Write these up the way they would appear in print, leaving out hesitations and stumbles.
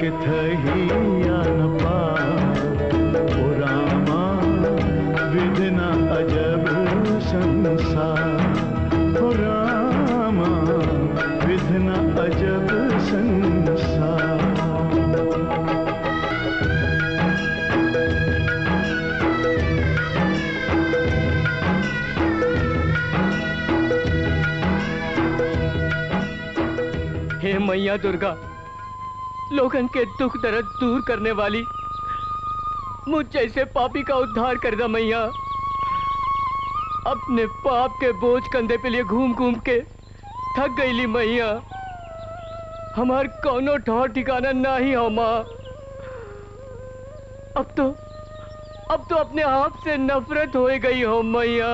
के थहिया न दुर्गा, लोगन के दुख दर्द दूर करने वाली, मुझ जैसे पापी का उद्धार कर दा मैया। अपने पाप के बोझ कंधे पे लिए घूम घूम के थक गईली मैया। हमार कौनो ठौर ठिकाना नहीं हो माँ। अब तो अपने आप से नफरत हो गई हो मैया।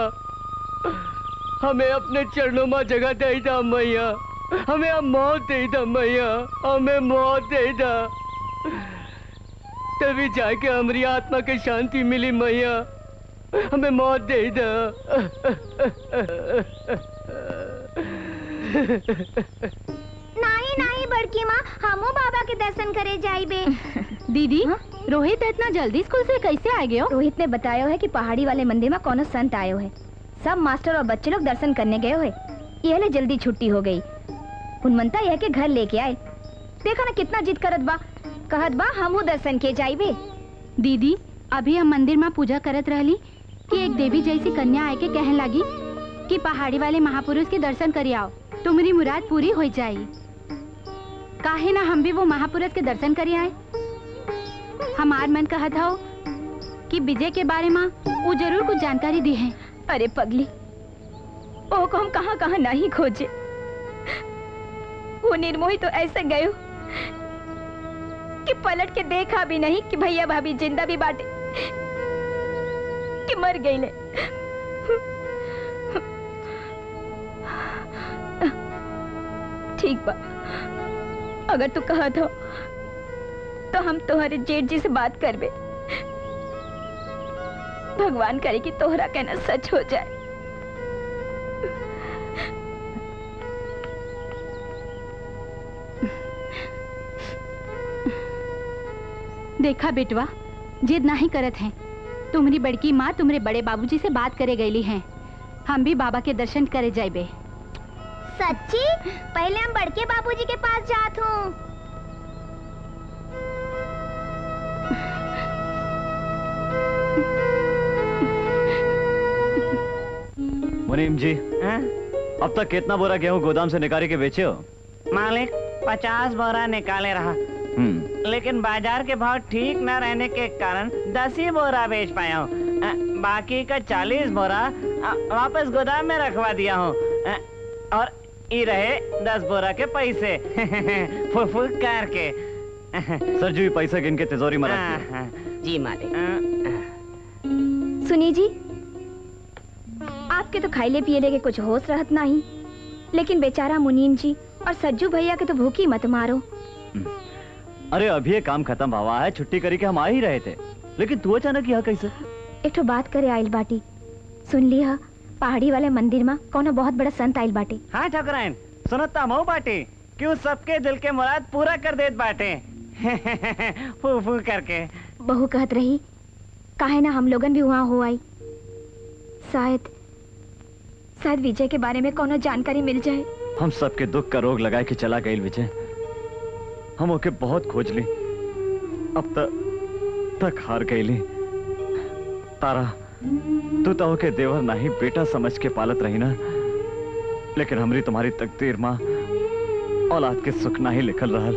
हमें अपने चरणों में जगह दे दा मैया। हमें अब मौत दे दा मैया। हमें मौत दे दा, तभी जाके हमारी आत्मा की शांति मिली मैया। हमें मौत दे दा। नहीं नहीं बड़की माँ, हमो बाबा के दर्शन करे जाइबे। दीदी, रोहित इतना जल्दी स्कूल से कैसे आ गए हो? रोहित ने बताया है कि पहाड़ी वाले मंदिर में कौन संत आयो है। सब मास्टर और बच्चे लोग दर्शन करने गए हुए। ये ले जल्दी छुट्टी हो गई। हुनमंता यह के घर लेके आए। देखा ना कितना जिद करत बा, कहत बा हमहू दर्शन के जाइबे। दीदी, अभी हम मंदिर में पूजा करत रहली कि एक देवी जैसी कन्या आके कहने लगी कि पहाड़ी वाले महापुरुष के दर्शन करी आओ, तुम्हारी मुराद पूरी हो जाएगी। काहे ना हम भी वो महापुरुष के दर्शन करी आए। हमार मन कहत हो कि विजय के बारे में वो जरूर कुछ जानकारी दी है। अरे पगली, ओ को हम कहाँ कहाँ नहीं खोजे। वो निर्मोही तो ऐसे गए कि पलट के देखा भी नहीं कि भैया भाभी जिंदा भी बाटे कि मर गई ले। ठीक बा, अगर तू कहत हो तो हम तोहरे जेठ जी से बात करबे। भगवान करे कि तोहरा कहना सच हो जाए। देखा बेटवा, जिद नहीं करत हैं। तुम्हारी बड़की माँ तुम्हारे बड़े बाबूजी से बात करे गईली हैं। हम भी बाबा के दर्शन करे जाइबे। सच्ची? पहले हम बड़के बाबूजी के पास जात हूँ। मुनीम जी, अब तक कितना बोरा गेहूं गोदाम से निकाल के बेचे हो? मालिक 50 बोरा निकाले रहा, लेकिन बाजार के भाव ठीक न रहने के कारण 10 ही बोरा बेच पाया हूँ। बाकी का 40 बोरा वापस गोदाम में रखवा दिया हूँ। और ये रहे 10 बोरा के पैसे फुल करके। सर जी पैसा गिन के तिजोरी में रख जी मालिक। सुनी जी, आपके तो खाइले पियले के कुछ होश रहत नहीं, लेकिन बेचारा मुनीम जी और सज्जू भैया के तो भूखी मत मारो। अरे अभी ये काम खत्म हुआ है, छुट्टी करी के हम आ ही रहे थे, लेकिन तू अचानक यहाँ कैसे? एक तो बात करे आइल बाटी, सुन लिया पहाड़ी वाले मंदिर में कौन बहुत बड़ा संत आइल बाटे। हाँ ठकुराइन, सुनता मऊ बाटे क्यों सबके दिल के मुराद पूरा कर देत बाटे फू फू करके। बहू कहत रही काहे ना हम लोगन भी वहाँ हो आई। शायद विजय के बारे में कोनो जानकारी मिल जाए। हम सबके दुख का रोग लगाए के चला गई विजय। हम ओके बहुत खोज ली, अब तक हार गई ली। तारा, तू तो ओके देवर नहीं बेटा समझ के पालत रही ना, लेकिन हमरी तुम्हारी तकदीर माँ औलाद के सुख ना ही लिखल रहल।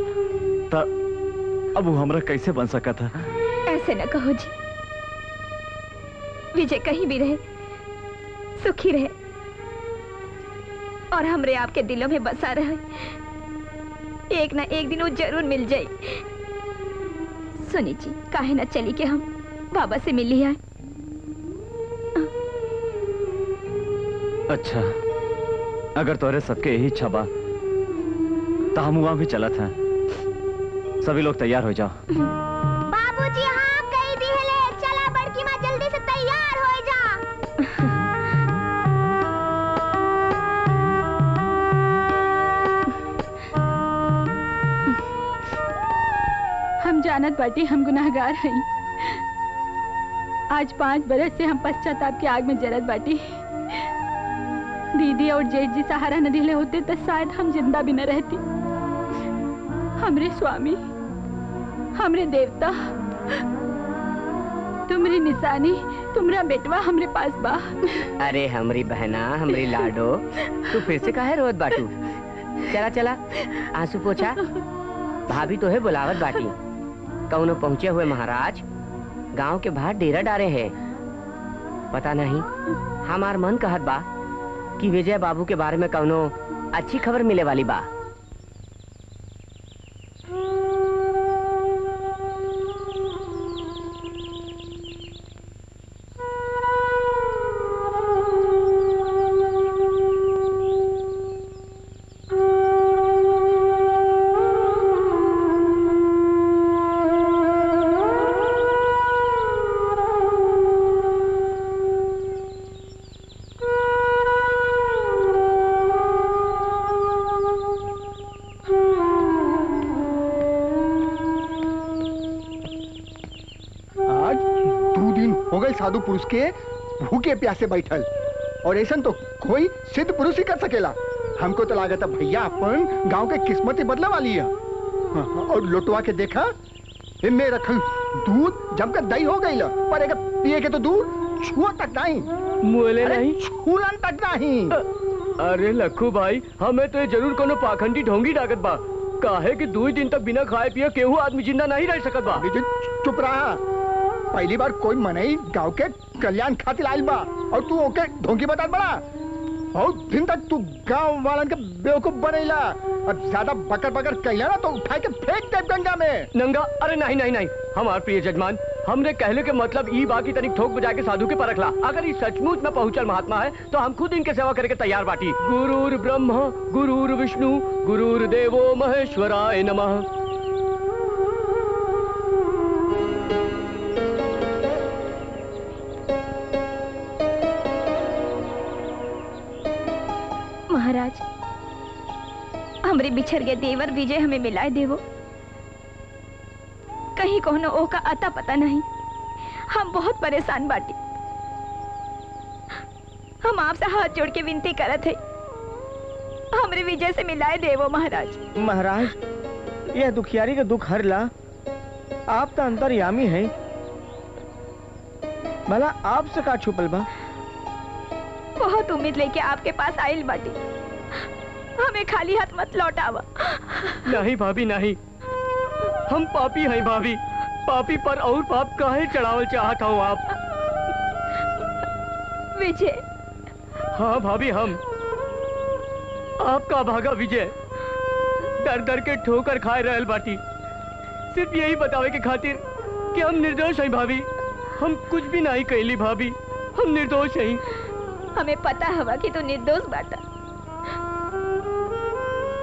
अब वो हमरा कैसे बन सका था? ऐसे न कहो जी, विजय कहीं भी रहे सुखी रहे और हमरे आपके दिलों में बसा रहे। एक ना एक दिन वो जरूर मिल जाए। सुनी जी, काहे ना चली के हम बाबा से मिल आए। अच्छा, अगर तोरे सबके यही इच्छा बा तो हम वहां भी चला था। सभी लोग तैयार हो जाओ। बाबूजी हाँ कही दी है ले, चला बड़की माँ जल्दी से तैयार हो जा। हम जानत बाटी हम गुनाहगार हैं। आज 5 बरस से हम पश्चाताप की आग में जरत बाटी। दीदी और जेठ जी सहारा न दिले होते तो शायद हम जिंदा भी न रहती। हमरे स्वामी, हमरे देवता, तुमरी निशानी, तुमरा बेटवा हमरे पास बा। अरे हमरी बहना, हमरी लाडो, तू फिर से काहे रोत बाटू? चला चला आंसू पोछा। भाभी तो है बुलावत बाटी। कौनो पहुंचे हुए महाराज गांव के बाहर डेरा डारे हैं। पता नहीं हमार मन कहत बा कि विजय बाबू के बारे में कौनो अच्छी खबर मिले वाली बा। साधु पुरुष के भूखे प्यासे बैठल और ऐसा तो कोई सिद्ध पुरुष ही कर सकेला। हमको तो लागत है भैया अपन गांव के किस्मत ही बदले वाली है। और लोटवा के देखा इनमें रखल दूध जमकर दही हो गई ला, पर एक पिए के तो दूध छुआ तक नहीं, मुएले नहीं, छूलन तक नहीं। अरे लखू भाई, हमें तो ये जरूर कोनो पाखंडी ढोंगी डाकत बा। काहे कि 2 दिन तक बिना खाए पिए केहू आदमी जिंदा नहीं रह सकत बा। चुप रहा। पहली बार कोई मनई गांव के कल्याण खातिर आइल बा और तू ओके ढोंगी बता बड़ा। बहुत दिन तक तू गांव वालन के बेवकूफ बनेला और ज्यादा बकर बकर कैला ना तो उठा के फेंक दे गंगा में। नंगा? अरे नहीं नहीं नहीं, हमार प्रिय जजमान, हमने कहले के मतलब ई बाकी तनिक ठोक बजा के साधु के परखला। अगर ये सचमुच में पहुंचल महात्मा है तो हम खुद इनके सेवा करके तैयार बाटी। गुरुर ब्रह्मा गुरुर विष्णु गुरुर देवो महेश्वराय नमः। महाराज, हमरे बिछड़ गए देवर विजय हमें मिलाए देवो। कहीं कोनो ओ का अता पता नहीं। हम बहुत परेशान बाटी। हम आपसे हाथ जोड़ के विनती करत है, हमरे विजय से मिलाए देवो महाराज। महाराज, यह दुखियारी का दुख हर ला। आप तो अंतर्यामी है, भला आपसे का छुपल बा। बहुत उम्मीद लेके आपके पास आइल बाटी, हमें खाली हाथ मत लौटावा। नहीं भाभी नहीं, हम पापी हैं भाभी। पापी पर और पाप काहे चढ़ावल चाहत हो आप? विजय। हाँ भाभी, हम आपका भागा विजय डर डर के ठोकर खाए रहल बाटी, सिर्फ यही बतावे के खातिर कि हम निर्दोष हैं भाभी। हम कुछ भी नहीं कैली भाभी, हम निर्दोष हैं। हमें पता हवा कि तू निर्दोष बाटा।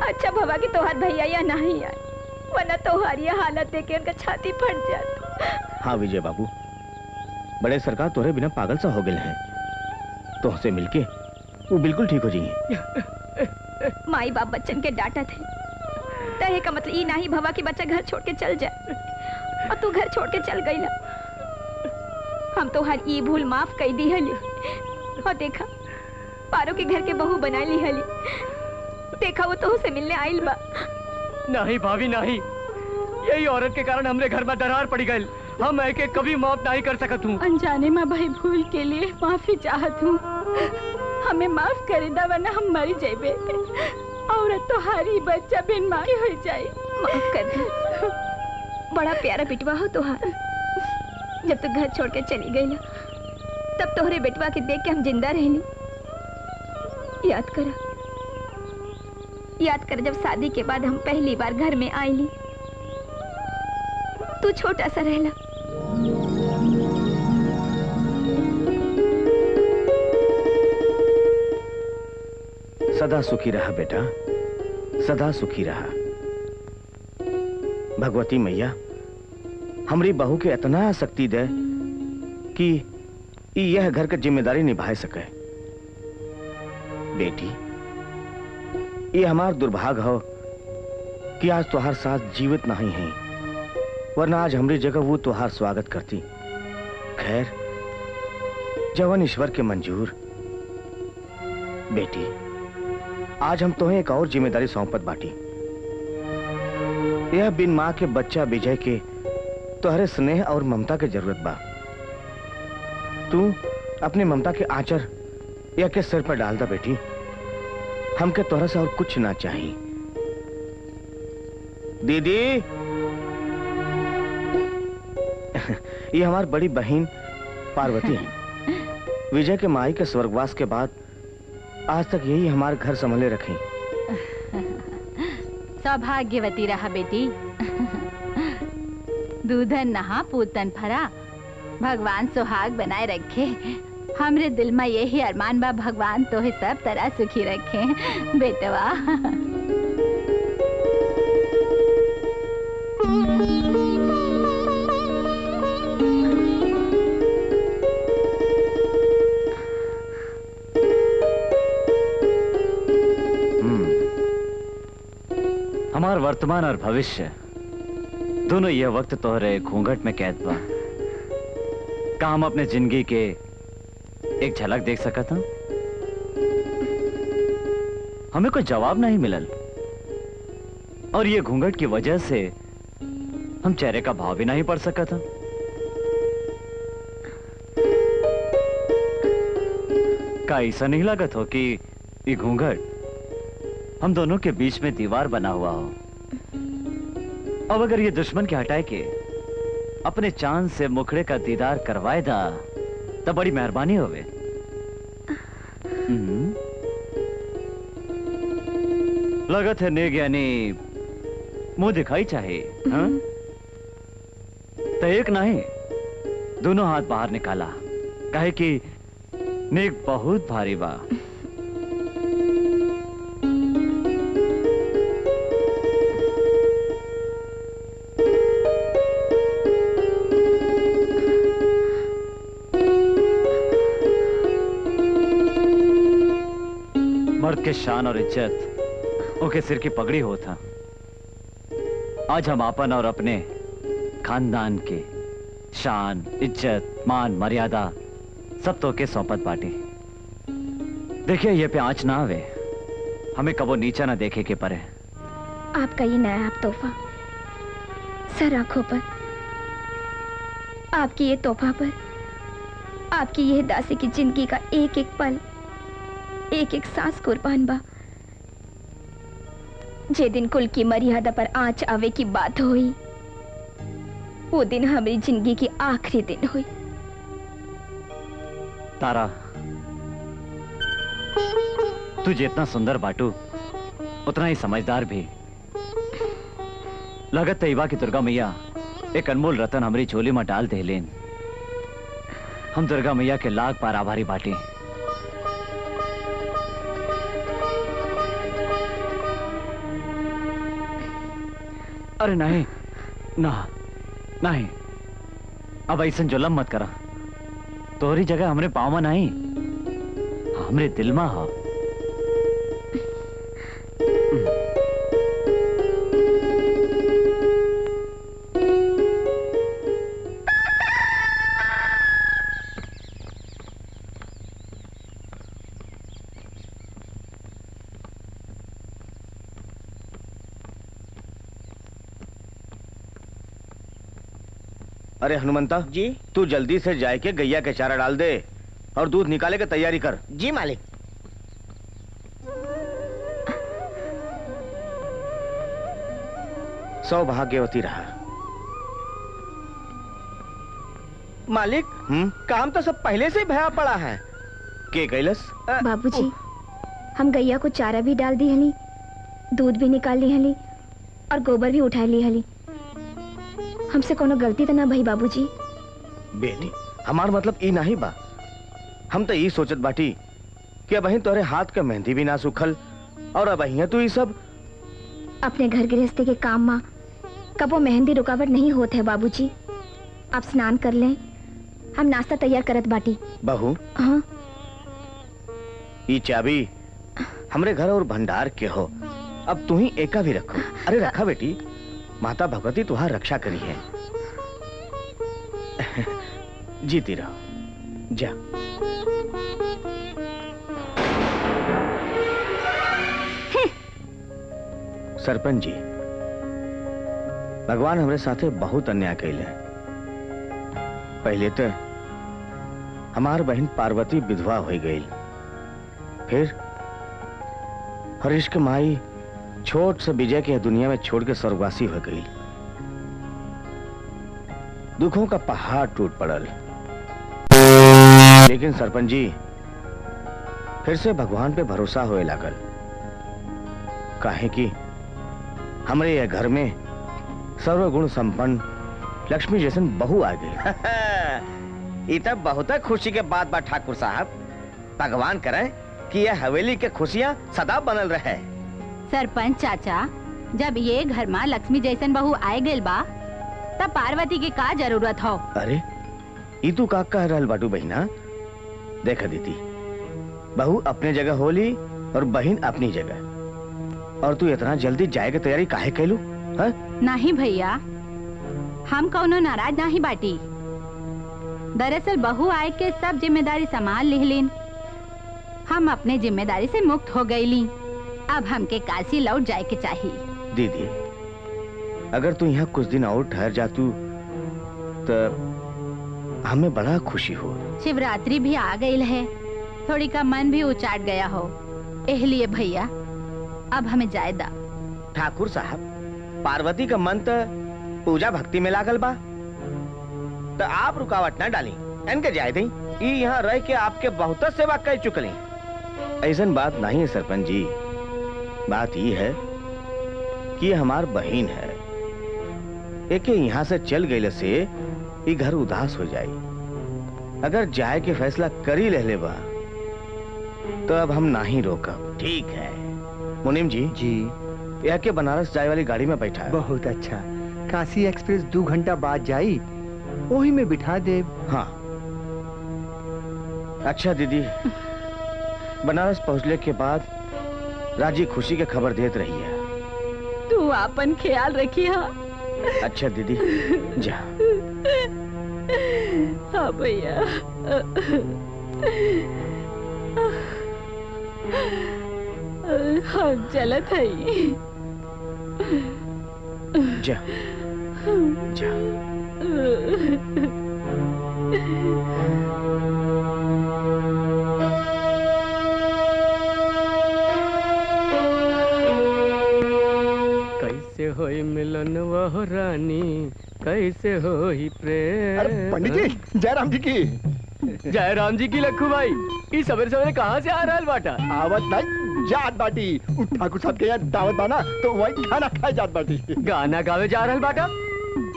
अच्छा भवा कि तोहार भैया या नहीं आए, वरना तोहार ये हालत देख के उनका छाती फट जाती। हाँ विजय बाबू, बड़े सरकार तोरे बिना पागल सा हो गए हैं। तुमसे मिलके वो बिल्कुल ठीक हो जाइए। माई बाप बच्चन के डांटा थे, तहे का मतलब ये नहीं भवा कि बच्चा घर छोड़ के चल जाए, और तू घर छोड़ के चल गई ला। हम तो हर ये भूल माफ कर दी हली, और देखा पारो के घर के बहू बना ली हली। देखा वो तो से मिलने आइल बा। नहीं भाभी नहीं, यही औरत के कारण हमरे घर में दरार पड़ी गई। हम ऐके कभी माफ नहीं कर सकत हूँ। अनजाने में भाई भूल के लिए माफी चाहत हूँ। हमें माफ करे दा, वरना हम मर जाए। औरत तो हारी बच्चा बिन माँ की हो जाए। माफ कर दे, बड़ा प्यारा बिटवा हो तोहार। जब तू घर छोड़ के चली गई ना, तब तोहरे बेटवा के देख के हम जिंदा रहनी। याद कर जब शादी के बाद हम पहली बार घर में आईली, तू छोटा सा रहला। सदा सुखी रहा बेटा, सदा सुखी रहा। भगवती मैया हमारी बहू के इतना शक्ति दे कि यह घर की जिम्मेदारी निभाए सके। बेटी, ये हमार दुर्भाग्य हो कि आज तुहार साथ जीवित नहीं है, वरना आज हमारी जगह वो तुहार स्वागत करती। खैर, जवन ईश्वर के मंजूर। बेटी, आज हम तुम्हें एक और जिम्मेदारी सौंपत बाटी। यह बिन माँ के बच्चा विजय के तुहरे स्नेह और ममता के जरूरत बा। तू अपनी ममता के आंचर यह के सिर पर डाल दा बेटी। हमके तोहरा से और कुछ ना चाहिए। दीदी, ये हमारी बड़ी बहन पार्वती है। विजय के माई के स्वर्गवास के बाद आज तक यही हमारे घर संभाले रखी। सौभाग्यवती रहा बेटी। दूधन नहा पूतन भरा, भगवान सुहाग बनाए रखे। हमरे दिल में यही अरमान बा, भगवान तो सब तरह सुखी रखे बेटवा। हमार वर्तमान और भविष्य दोनों ये वक्त तोहरे घूंघट में कैद बा। का हम अपने जिंदगी के एक झलक देख सका था? हमें कोई जवाब नहीं मिलल और ये घूंघट की वजह से हम चेहरे का भाव भी नहीं पढ़ सका था। का ऐसा नहीं लागत हो कि ये घूंघट हम दोनों के बीच में दीवार बना हुआ हो? अब अगर ये दुश्मन के हटाए के अपने चांद से मुखड़े का दीदार करवाए दा तब बड़ी मेहरबानी होवे। लगत है नेग यानी मुंह दिखाई चाहे। हाँ? तो एक नहीं दोनों हाथ बाहर निकाला, कहे कि नेग बहुत भारी बा। मर्द के शान और इज्जत उनके सिर की पगड़ी होता। आज हम आपन और अपने खानदान के शान, इज्जत, मान, मर्यादा सब तो के सौंपत बाटी। देखिए ये पे आंच ना आवे, हमें कबो नीचा ना देखे के परे। आपका ये नायाब तोहफा सर आंखों पर, आपकी ये तोहफा पर, आपकी ये दासी की जिंदगी का एक एक पल, एक एक सांस कुर्बान बा। जे दिन कुल की मर्यादा पर आंच आवे की बात हुई, वो दिन हमारी जिंदगी की आखिरी दिन हुई। तारा, तू जितना सुंदर बाटू उतना ही समझदार भी। लगत तैयबा की दुर्गा मैया एक अनमोल रतन हमारी झोली में डाल दे लेन। हम दुर्गा मैया के लाख बार आभारी बाटे। अरे नहीं ना, नहीं अब ऐसा जुलम मत करा। तोहरी जगह हमरे पाँव में नहीं, हमरे दिल में हा। अरे हनुमंता जी तू जल्दी से जाए के गैया के चारा डाल दे और दूध निकाले के तैयारी कर। जी मालिक। सौभाग्यवती रहा। मालिक काम तो सब पहले से ही भया पड़ा है। के कैलस? बाबूजी, हम गैया को चारा भी डाल दी हली, दूध भी निकाल ली हली और गोबर भी उठा ली हली। हमसे कोनो गलती तो ना भई बाबूजी? बेटी हमार मतलब ई नहीं बा। हम तो ई सोचत बाटी कि अब तोरे हाथ के मेहंदी भी ना सूखल और अब तू ई सब। अपने घर गृहस्थी के काम में कबो मेहंदी रुकावट नहीं होते है बाबूजी। आप स्नान कर लें, हम नाश्ता तैयार करत बाटी। बहू हाँ? ई चाबी हमरे घर और भंडार के हो, अब तू ही एका भी रखो। अरे रखा बेटी, माता भगवती तुहार रक्षा करी है। जीती रहो, जा। सरपंच जी, भगवान हमरे साथे बहुत अन्याय कैले। पहले तो हमार बहन पार्वती विधवा हो गई, फिर हरीश के माई छोट से विजय के दुनिया में छोड़ के स्वर्गवासी हो गई। दुखों का पहाड़ टूट पड़ल। लेकिन सरपंच जी फिर से भगवान पे भरोसा होए लागल। काहे कि हमरे ये घर में सर्वगुण संपन्न लक्ष्मी जैसन बहू आ गई। ये तो बहुत खुशी के बात बा ठाकुर साहब। भगवान करे कि यह हवेली के खुशियाँ सदा बनल रहे। सरपंच चाचा, जब ये घर में लक्ष्मी जैसन बहू आए गइल बा तब पार्वती की का जरूरत हो? अरे ई तू का कह रहल बाटू बहिना? देखा दीदी, बहू अपने जगह होली और बहन अपनी जगह। और तू इतना जल्दी जाए के तैयारी काहे कैलू? नहीं भैया, हम कौनो नाराज नहीं बाटी। दरअसल बहू आए के सब जिम्मेदारी संभाल लिहलीन। हम अपने जिम्मेदारी से मुक्त हो गईली। अब हमके काशी लौट जाए के चाहिए। दीदी, अगर तू यहाँ कुछ दिन और ठहर जातू तो हमें बड़ा खुशी हो। शिवरात्रि भी आ गई है, थोड़ी का मन भी उचाट गया हो। इसलिए भैया अब हमें जाए दा। ठाकुर साहब, पार्वती का मन तो पूजा भक्ति में लागल बा, तो आप रुकावट न डाली, इनके जाए दी। ये यहाँ रह के आपके बहुत सेवा कर चुकली। ऐसा बात नहीं है सरपंच जी। बात ये है कि ये हमार बहन है। एक यहाँ से चल गए से ये घर उदास हो जाए। अगर जाए के फैसला करी ले बा तो अब हम नहीं रोकब। ठीक है मुनीम जी। जी यह के बनारस जाए वाली गाड़ी में बैठा है। बहुत अच्छा। काशी एक्सप्रेस 2 घंटा बाद जाई, वही में बिठा दे। हाँ अच्छा दीदी, बनारस पहुंचने के बाद राजी खुशी के खबर देत रही है। तू अपन ख्याल रखी। हाँ अच्छा दीदी, जा। हाँ भैया। हम चलत हई। जा जा। कैसे होई मिलन वह रानी, कैसे होई प्रेम। अरे पंडित जी, जयराम जी की। जयराम जी की लखू भाई, ये सवेरे सवेरे कहाँ से आ रहा है बाटा? आवत नहीं जात बाटी। ठाकुर साहब के यहाँ दावत बाना तो वही खाना खाए जात बाटी। गाना गावे जा रहा है बाटा?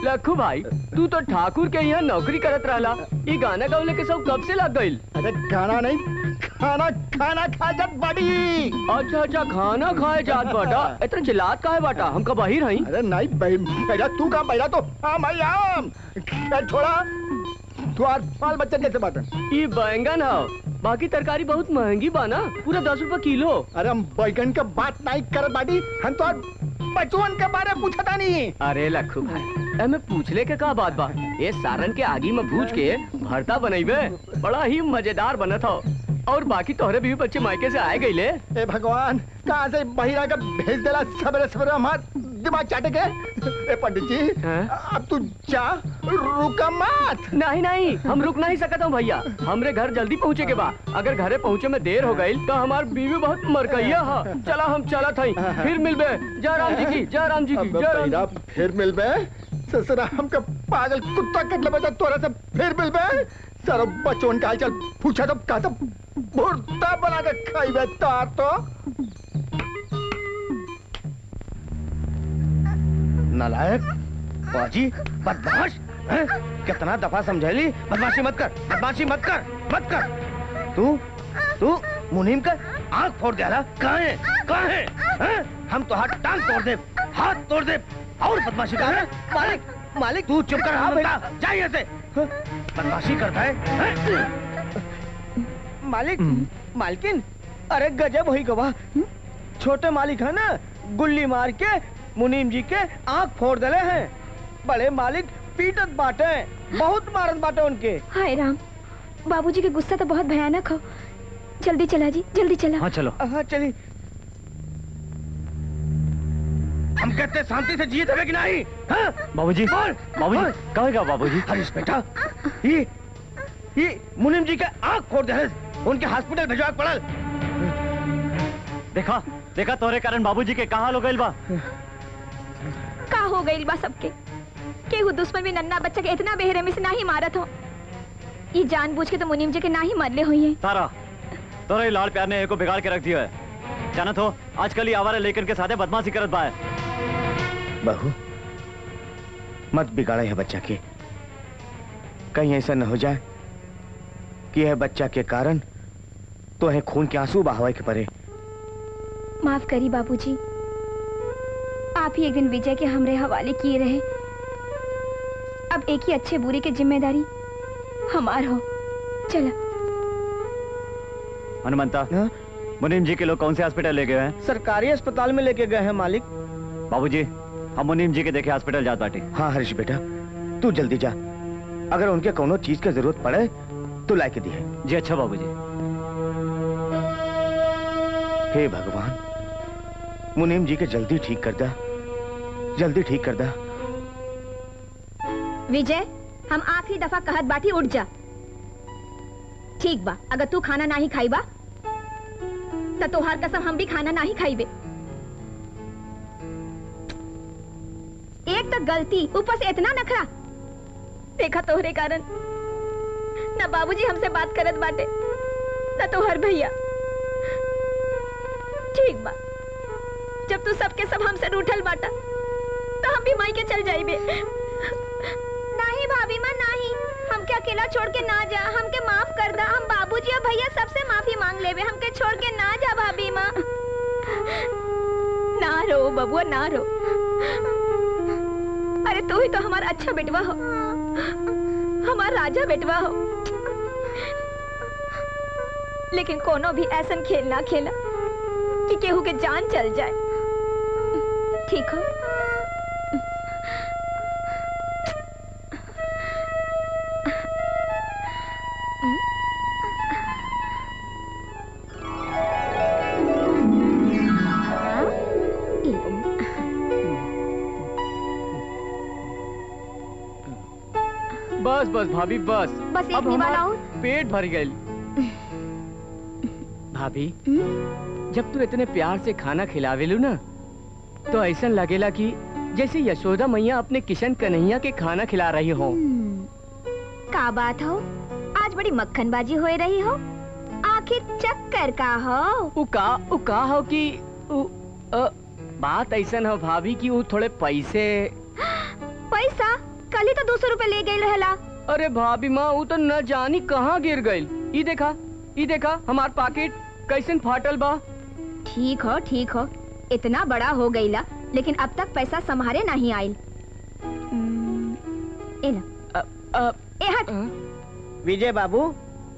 लखू भाई, तू तो ठाकुर के यहाँ नौकरी करत रहला, ये गाना गावले के सब कब से लग गइल? अरे गाना नहीं, खाना खाना खा जात बाटी। अच्छा अच्छा, खाना खाए जात बाटा। इतना चिल्लात काहे बाटा? हम कब बाहर हई? अरे नहीं बैठा, तू कहाँ बैठा तो हम आई आम। छोड़ा तू आज बाल बच्चन कैसे बात? ये बैंगन है, बाकी तरकारी बहुत महंगी बाना, पूरा 10 रुपए किलो। अरे हम बैगन के बात नहीं कर बाटी, हम तो बचवन के बारे में पूछता नहीं। अरे लखू भाई, मैं पूछले के का बात बा? ये सारन के आगी में भूज के भरता बनैबे, बड़ा ही मजेदार बनत हो। और बाकी तोहरे भी बच्चे मायके से आए गईले। ए भगवान, कहाँ से बहिरा का भेज देला सवेरे सवेरे हमार दिमाग चाटे के। ए पंडित जी, अब तू जा, रुका मत। नहीं नहीं, हम रुक नहीं सकता हूँ भैया, हमरे घर जल्दी पहुँचे के बा। अगर घरे पहुँचे में देर हो गई तो हमार बीवी बहुत मरकैया है। चला हम चला था, फिर मिलबे। जय राम जी की, जय राम जी की, जय राम। फिर मिलबे? ससुरा हमका पागल कुत्ता कटले बजा तोरा से फिर मिलबे? सारा बचवन का हालचाल पूछा तो कहा तो भुर्ता बना के खाइबे तार तो। नालायक, बाजी, बदमाश, कितना दफा समझाली, बदमाशी मत कर, बदमाशी मत कर, मत कर। तू मुनीम का आंख फोड़ दिया। कहाँ है, कहाँ है? हम तो हाथ टांग तोड़ दे, हाथ तोड़ दे। और बदमाशी कर रहा है? मालिक, मालिक तू चुप कर। हाँ बेटा, जाइए से। बदमाशी करता है? मालिक, मालकिन, अरे गजब हुई गवाह। छोटे मालिक है ना, गुल्ली मार के मुनीम जी के आंख फोड़ दले हैं। बड़े मालिक पीटत बाटे, बहुत मारत बाटे उनके। हाय राम, बाबूजी के गुस्सा तो बहुत भयानक हो। जल्दी चला जी, जल्दी चला। हाँ चलो। हाँ चली। हम कहते शांति से जिए देवे कि नहीं? हाँ? बाबूजी, बोल, बाबूजी, कहेगा बाबूजी? हरीश बेटा, ये मुनीम जी के आंख फोड़ दे, उनके हॉस्पिटल भिजवा पड़ल। देखा, देखा तोरे कारण बाबूजी के कहा लो गइल बा। का हो गई बा सबके केहू दुश्मन भी नन्ना बच्चा के इतना बेरहमी से नहीं मारत हो। ये जानबूझ के तो मुनीम जी के ना ही मरले हुई है। तारा तोरे लाल प्यार ने एको बिगाड़ के रख दिया है। जानत हो आजकल ही आवारा लेकिन के साथे बदमाशी करत बा है। बहू मत बिगाड़े है बच्चा के, कहीं ऐसा न हो जाए कि यह बच्चा के कारण तो है खून के आंसू बहावे के पड़े। माफ करी बाबूजी, आप ही एक दिन विजय के हमरे हवाले किए रहे। अब एक ही अच्छे बुरे की जिम्मेदारी हमार हो। चला। हनुमंता, मुनीम जी के लोग कौन से हॉस्पिटल ले गए हैं? सरकारी अस्पताल में लेके गए हैं मालिक। बाबूजी हम मुनीम जी के देखे हॉस्पिटल जात बाटी। हाँ हरीश बेटा, तू जल्दी जा, अगर उनके कोनो चीज की जरूरत पड़े तो ला के दिए। जी अच्छा बाबूजी। हे भगवान, मुनीम जी के जल्दी ठीक कर दा, जल्दी ठीक कर दा। विजय, हम आखिरी दफा कहत बाटी उठ जा। ठीक बा, अगर तू खाना नहीं खाईबा तो तोहार कसम हम भी खाना नहीं खाईबे। एक तो गलती, ऊपर से इतना नखरा। देखा तोहरे कारण न बाबूजी हमसे बात करत बाटे न तोहर भैया। ठीक बा, जब तू सबके सब हमसे रूठल बाटा तो हम भी माई के चल जाइबे। नहीं भाभी माँ नहीं, हमके अकेला छोड़ के ना जा, हमके माफ कर दा। हम बाबूजी और भैया सबसे माफी मांग लेवे, हमके छोड़ के ना जा भाभी माँ। ना रो बबुआ, ना रो। अरे तू ही तो हमारा अच्छा बेटवा हो, हमारा राजा बेटवा हो। लेकिन कोनो भी ऐसा खेल ना खेला कि केहू के जान चल जाए। ठीक हो? बस बस भाभी बस। बस एक अब निवाला हमार और। पेट भर गई। भाभी जब तू इतने प्यार से खाना खिलावेलू ना तो ऐसा लगेला कि जैसे यशोदा मैया अपने किशन कन्हैया के खाना खिला रही हो। का बात हो, आज बड़ी मक्खनबाजी हो रही हो। आखिर चक्कर का हो? उ का हो कि बात ऐसा हो भाभी कि वो थोड़े पैसे। पैसा? कल ही तो 200 रुपए ले गई रहला। अरे भाभी माँ, वो तो न जानी कहाँ गिर गई। ई देखा हमार पॉकेट कैसन फाटल बा। ठीक हो, इतना बड़ा हो गईला लेकिन अब तक पैसा संभारे नहीं आइल। ए हट। विजय बाबू,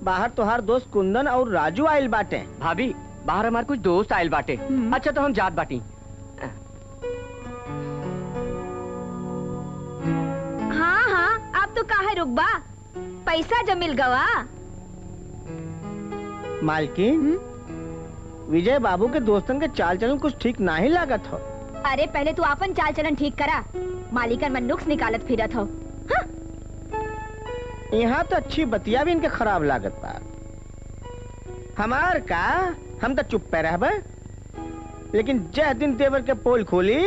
बाहर तोहार दोस्त कुंदन और राजू आइल बाटे। भाभी बाहर हमार कुछ दोस्त आयल बाटे। अच्छा तो हम जात बाटी। हाँ, अब तो काहे रुकबा, पैसा जब मिल गवा। मालकिन, विजय बाबू के दोस्तन के चाल चलन कुछ ठीक नहीं लागत हो। अरे पहले तू अपन चाल चलन ठीक करा, मालिकन मन नुक्स निकालत फिरत हो। हाँ? यहाँ तो अच्छी बतिया भी इनके खराब लागत बा। हमार का, हम तो चुप पे रहबे, लेकिन जय दिन तेवर के पोल खोली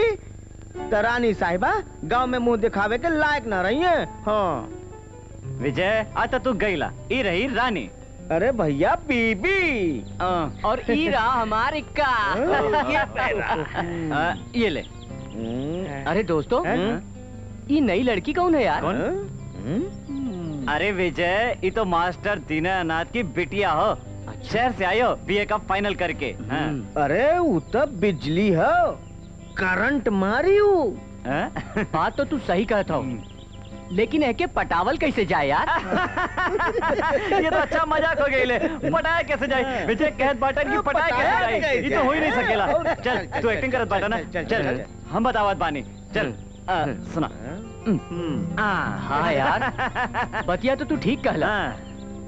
तो रानी साहिबा गांव में मुंह दिखावे के लायक न रही है। हाँ विजय आता तू गईला, ई रही रानी। अरे भैया बीबी। और ईरा हमारे का। ये ले। अरे दोस्तों, ये नई लड़की कौन है यार? अरे विजय, ये तो मास्टर दीनानाथ की बिटिया हो। शहर से आयो बीए का फाइनल करके। अरे वो तो बिजली हो, करंट मारी हूँ। बात तो तू सही कहता हो, लेकिन है के पटावल कैसे जाए यार? ये तो अच्छा मजाक हो गई ले। पटाया कैसे जाए? विजय कहत बाटन की पटाया कैसे जाए? ये तो हो ही नहीं सकेला। चल तू एक्टिंग करत बाटा ना। चल हम बतावत बानी। चल सुना। हाँ यार, बतिया तो तू ठीक कहला।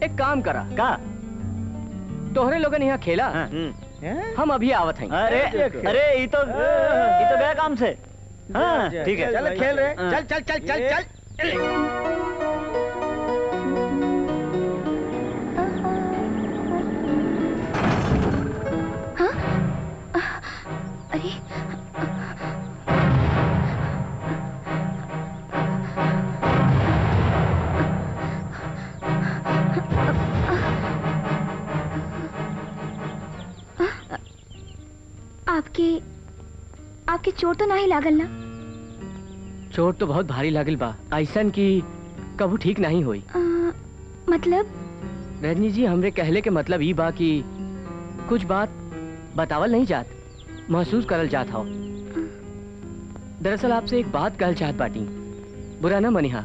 एक काम करा का, तोहरे लोगन यहाँ खेला, हम अभी आवत हैं। अरे ये तो गया काम से। हाँ ठीक है, चल खेल रहे। चल चल चल चल चल। आपके चोट तो नहीं लागल ना? चोट तो बहुत भारी लागल बा, ऐसन की कबू ठीक नहीं हुई। मतलब? रजनी जी, हमरे कहले के मतलब ई बा कि कुछ बात बतावल नहीं जात, महसूस करल जात हो। दरअसल आपसे एक बात कहल चाहत बाटी, बुरा ना मनिहा।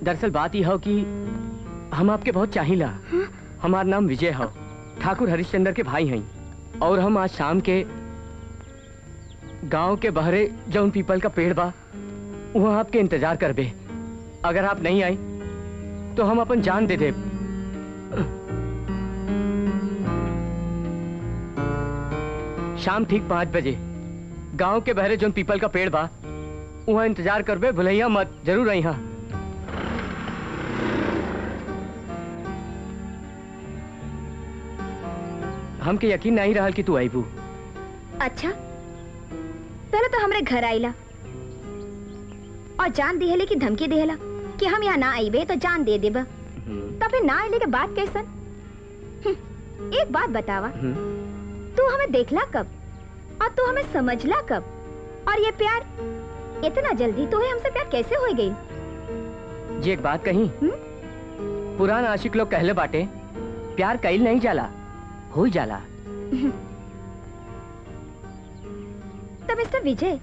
दरअसल बात यह हो कि हम आपके बहुत चाहिला। हमार नाम विजय हो, ठाकुर हरिश्चंद्र के भाई हैं, और हम आज शाम के गांव के बहरे जौन पीपल का पेड़ बा वहां आपके इंतजार करबे। अगर आप नहीं आई तो हम अपन जान दे दे। शाम ठीक 5 बजे गांव के बहरे जौन पीपल का पेड़ बा वहां इंतजार करबे, भुलैया मत, जरूर आई। हाँ, हमके यकीन नहीं रहल कि तू आईबू। अच्छा, पहले तो हमरे घर आईला और जान दिहले की धमकी दिहला कि हम यहाँ ना आईबे तो जान दे देबा। तब फिर ना आइले के बाद कैसन? एक बात बतावा, तू हमें देखला कब और तू हमें समझला कब? और ये प्यार इतना जल्दी तो है, हमसे प्यार कैसे हो गई? जी एक बात कही, पुरान आशिक लोग कहले बाटे प्यार कईल नहीं जाला, हो ही जाला। तो मिस्टर विजय,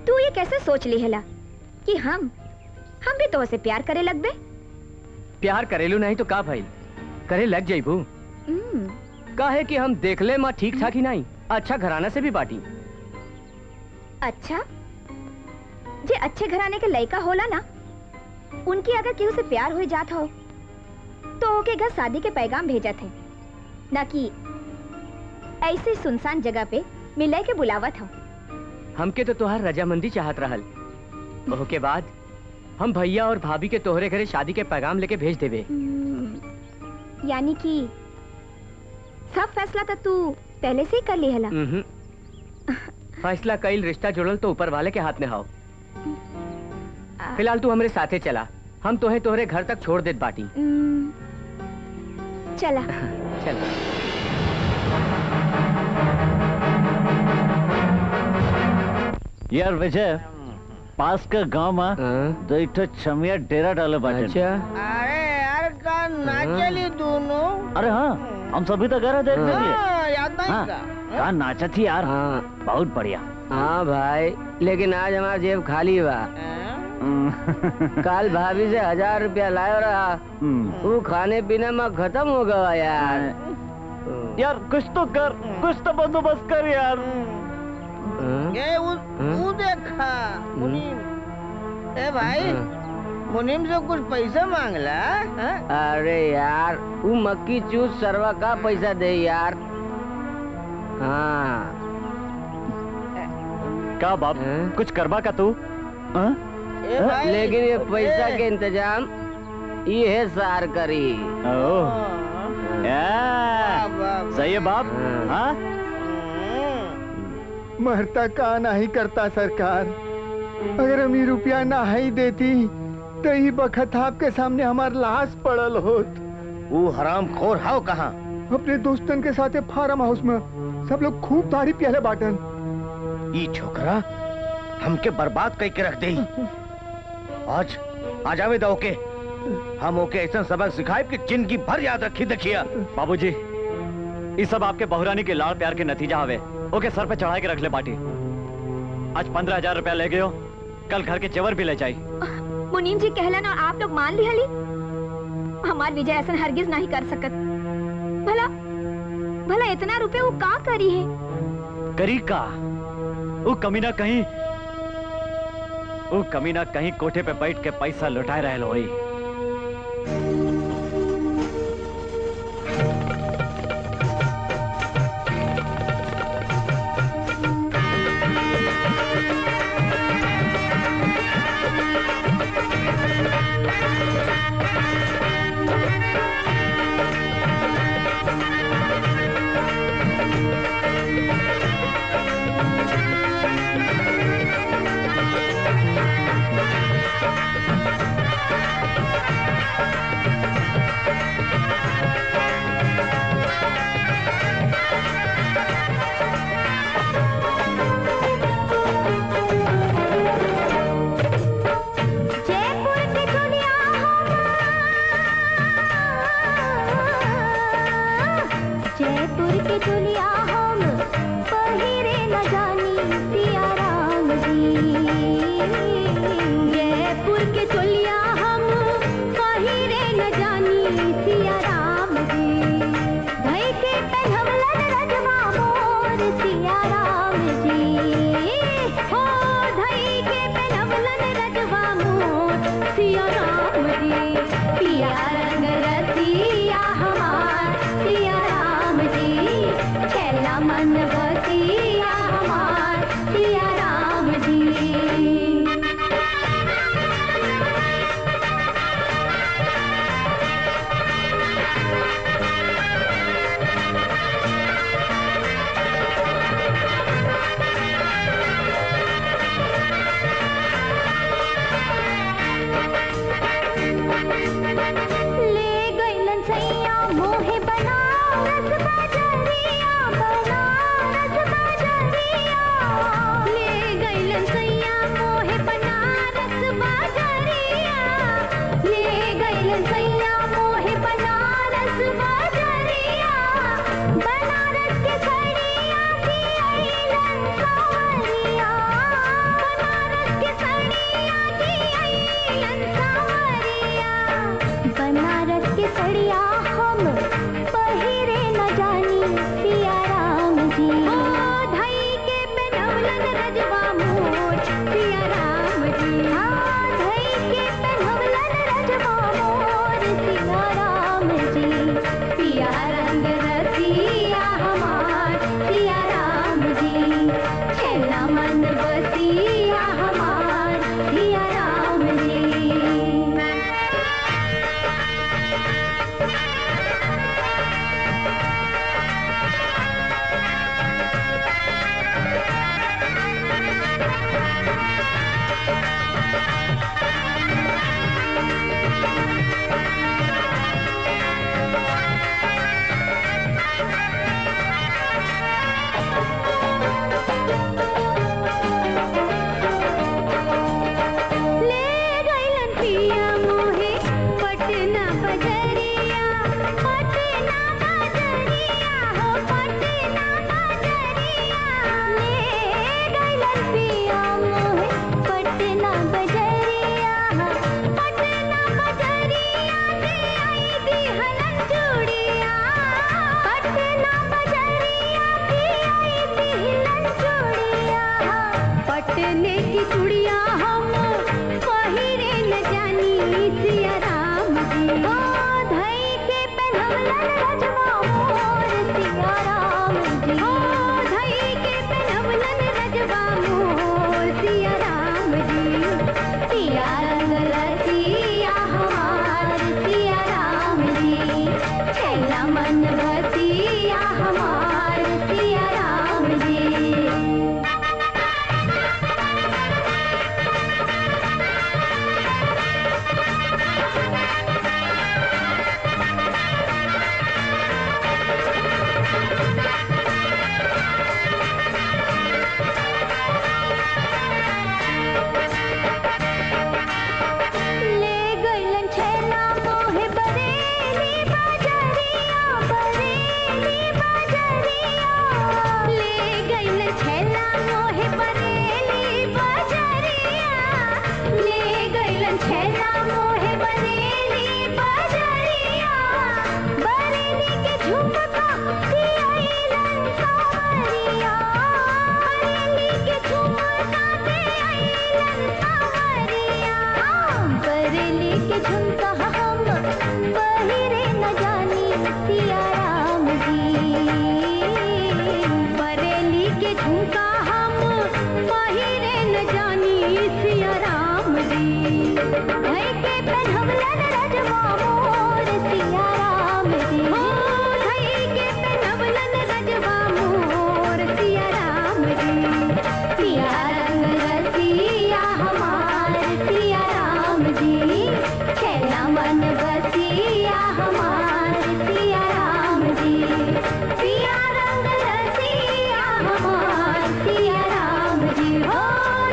तू ये कैसे सोच ली है कि हम भी तो से प्यार करे लगबे? प्यार करेलू नहीं तो का भाई करे लग जाइबू। का है कि हम देख ले माँ ठीक ठाक ही नहीं, अच्छा घराना से भी बाटी। अच्छा, जे अच्छे घराने के लड़का होला ना, उनकी अगर केहू से प्यार हो जात हो तो ओके घर शादी के पैगाम भेजत है, ना कि ऐसे सुनसान जगह पे मिले के बुलावत हो। हमके तो तोहार रजामंदी चाहत रहल, ओके बाद हम भैया और भाभी के तोहरे घरे शादी के पैगाम लेके भेज देवे। यानी कि सब फैसला तो तू पहले से ही कर ली हला? फैसला कईल, रिश्ता जुड़ल तो ऊपर वाले के हाथ में हो। फिलहाल तू हमारे साथे चला, हम तोहे तोहरे घर तक छोड़ देत बाटी। चला चला। यार विजय, पास का गांव में दो एक छमिया डेरा डाले बाटे। अच्छा, अरे यार का नाचली दोनों। अरे हाँ, हम सभी तो गए देखने के लिए। याद नहीं हाँ, कहाँ नाचा थी यार। हाँ बहुत बढ़िया। हाँ भाई, लेकिन आज हमारा जेब खाली बा। कल भाभी से 1000 रुपया लाया रहा, वो खाने पीने में खत्म हो गया यार। यार कुछ तो कर, कुछ तो बंदोबस्त कर यार। ये वो देखा मुनीम। ए भाई, मुनीम से कुछ पैसा मांगला? अरे यार, वो मक्की चूस सरवा का पैसा दे यार। हाँ का बाप, कुछ करबा का तू? लेकिन ये पैसा के इंतजाम ये है सार करी। सही है बाप। हाँ, मरता का नहीं करता सरकार। अगर हम ये रुपया ना ही देती तो ही बखत आपके सामने हमार लाश पड़ल होत। वो हराम खोर हाउ कहाँ? अपने दोस्तन के साथ फार्म हाउस में सब लोग खूब तारीफ पियाले बाटन। ये छोकरा हमके बर्बाद करके रख दे। आज आ जावे दो के, हम ओके ऐसा सबक सिखाए कि जिंदगी भर याद रखी। देखिए बाबूजी, ये सब आपके बहुरानी के लाड़ प्यार के नतीजा हवे। ओके सर पे चढ़ा के रख ले बाटी। आज 15,000 रुपया ले गयो, कल घर के जेवर भी ले जाई। मुनीम जी कहलन और आप लोग मान ली हली। हमार विजय ऐसा हरगिज नहीं कर सकत। भला भला इतना रुपए वो का करी है? करी का? वो कमीना कहीं कोठे पे बैठ के पैसा लुटाए रहल होई। सिया राम जी, पिया रंग रसिया हमार सिया राम जी, छैला मन बसिया हमार सिया राम जी। ले गइलन सैया मोहे बनारस बजरिया, बनारस बजरिया। ले गइलन सैया मोहे बनारस बजरिया, ले गइलन सैया मोहे बनारस बजरिया। बनारस के सड़िया की अइलन सावरिया, बनारस के सड़िया की अइलन सावरिया। बनारस के सड़िया हम पहिरे न जानी सिया राम जी, ओ धई के पेनवलन रजवा मोर सिया राम जी, हाँ धई के पेनवलन रजवा मोर सिया राम जी। पिया रंग रसिया हमार सिया राम जी, छैला मन बसिया हमार सिया राम जी। ले गइलन पिया मोहे पटना बजरिया, पटना बजरिया हो पटना बजरिया। ले गइलन पिया मोहे पटना बजरिया, पटना बजरिया के आई दिहलन चूड़िया, पटना बजरिया के आई दिहलन चूड़िया। पटने की चूड़िया हम पहिरे न जानी सिया राम जी, ओ धई के पेनवलन रजवा मोर सिया राम जी, ओ धई के पेनवलन रजवा मोर सिया राम जी। पिया रंग रसिया हमार सिया राम जी, छैला मन बसिया हमार सिया राम जी। ले गइलन छैला मोहे बरेली बजरिया, बरेली बजरिया। ले गइलन छैला मोहे बरेली बजरिया, ले गइलन छैला मोहे बरेली बजरिया। बरेली के झुमका पियैलन सावरिया, बरेली के झुमका पियैलन सावरिया। बरेली के झुमका हम पहिरे न जानी सिया राम जी, बरेली के झुमका हम पहिरे न जानी सिया राम जी। धई के पेनवलन रजवा मोर सिया राम जी, ओ धई के पेनवलन रजवा मोर सिया राम जी। पिया रंग रसिया हमार सिया राम जी, छैला मन बसिया हमार सिया राम जी। पिया रंग रसिया हमार सिया राम जी, हो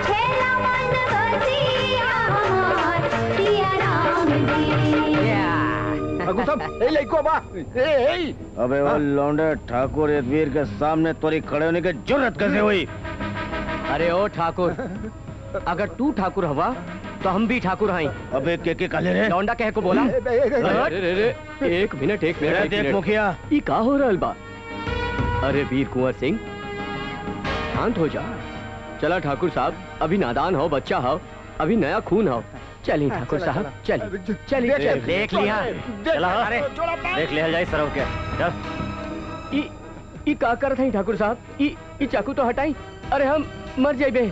छैला मन बसिया हमार सिया राम जी। अगु सब ए लइको बा ए अबे वो लौंडे ठाकुर यदवीर के सामने तोरी खड़े होने की जरूरत कैसे हुई? अरे ओ ठाकुर, अगर तू ठाकुर हवा तो हम भी ठाकुर हैं। अबे के काले रे लौंडा कह को बोला। अरे एक मिनट देख मुखिया, ये का हो रहल बा? अरे वीर कुंवर सिंह, शांत हो जा। चला ठाकुर साहब, अभी नादान हो, बच्चा हो, अभी नया खून हो, चलिए ठाकुर साहब चलिए चलिए देख लिया चला अरे देख लिया जाए सरव के चल ई का करत हई ठाकुर साहब ई चाकू तो हटाई अरे हम मर जाइबे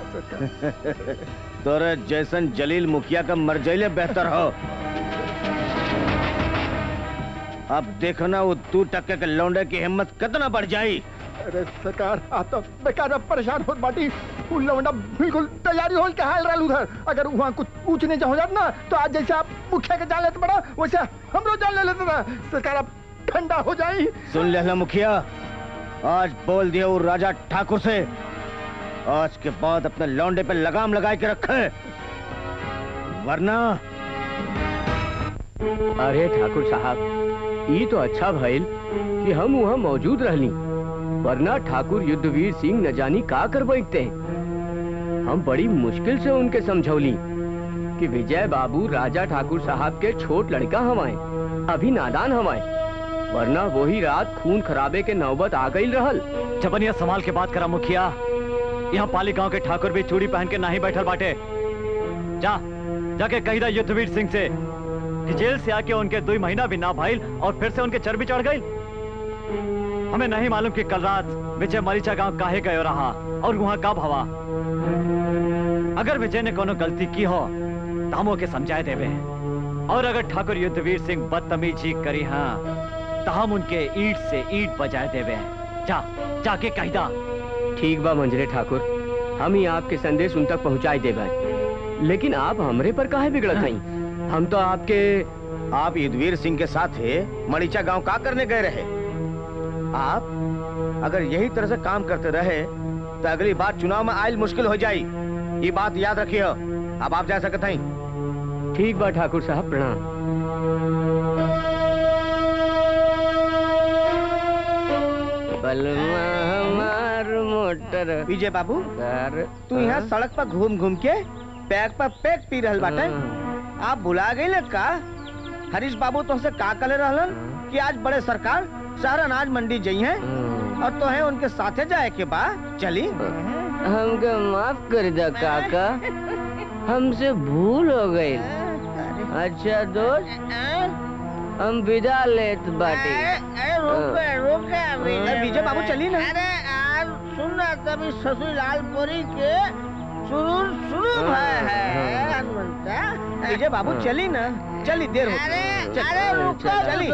तोरे जैसन जलील मुखिया का मर जाइले बेहतर हो अब देखो ना वो 2 टक्के के लौंडे की हिम्मत कितना बढ़ जाई अरे सरकार आप तो बेकार परेशान होत बाटी उ लौंडा बिल्कुल तैयारी होल के हाल रहल उधर अगर वहां कुछ पूछने जा हो जात ना तो आज जैसे आप मुखिया के जान लेते बड़ा वैसे हमरो जान ले लेते ना सरकार आप ठंडा हो जाई सुन ले मुखिया आज बोल दिया वो राजा ठाकुर से आज के बाद अपने लौंडे पे लगाम लगा के रखे वरना अरे ठाकुर साहब ये तो अच्छा भइल कि हम वहाँ मौजूद रहली वरना ठाकुर युद्धवीर सिंह न जानी का कर बैठते हम बड़ी मुश्किल से उनके समझौली कि विजय बाबू राजा ठाकुर साहब के छोट लड़का हमाए अभी नादान हमाए वरना वही रात खून खराबे के नौबत आ गई रहल जबनिया संभाल के बात करा मुखिया यहाँ पाली गांव के ठाकुर भी चूड़ी पहन के नहीं बैठल बाटे जाके कही दा युद्धवीर सिंह से कि जेल से आके उनके 2 महीना भी ना भाईल और फिर से उनके चर्बी चढ़ गई हमें नहीं मालूम कि कल रात विजय मरीचा गांव काहे गयो रहा और वहां कब हवा अगर विजय ने कोनो गलती की हो तो हम ओके समझाए देवे और अगर ठाकुर युद्धवीर सिंह बदतमीजी करी हाँ तो हम उनके ईंट से ईंट बजाए देवे जाके कही दा ठीक बा मंजरे ठाकुर हम ही आपके संदेश उन तक पहुँचाए देवे लेकिन आप हमरे पर काहे बिगड़त हई हम तो आप युद्धवीर सिंह के साथ मरीचा गांव का करने गए रहे आप अगर यही तरह से काम करते रहे तो अगली बार चुनाव में आयल मुश्किल हो जाई ये बात याद रखिए अब आप जा सकते हैं ठीक बा ठाकुर साहब प्रणाम बलमा हमार मोटर विजय बाबू तू यहाँ सड़क पर घूम घूम के पैक पर पैक पी रहल बाटे आप भुला गई ना का हरीश बाबू तुमसे का कले रहलन कि आज बड़े सरकार शहर अनाज मंडी जई हैं और तो है उनके साथे जाए के बाद चली हमके माफ कर दे काका हमसे भूल हो गई अच्छा दोस्त हम विदा लेत बाटी विजय बाबू चली ना अरे आज सुन रहा तभी ससुरालपुरी के शुरू है विजय बाबू चली ना चली देर हो अरे रुको चली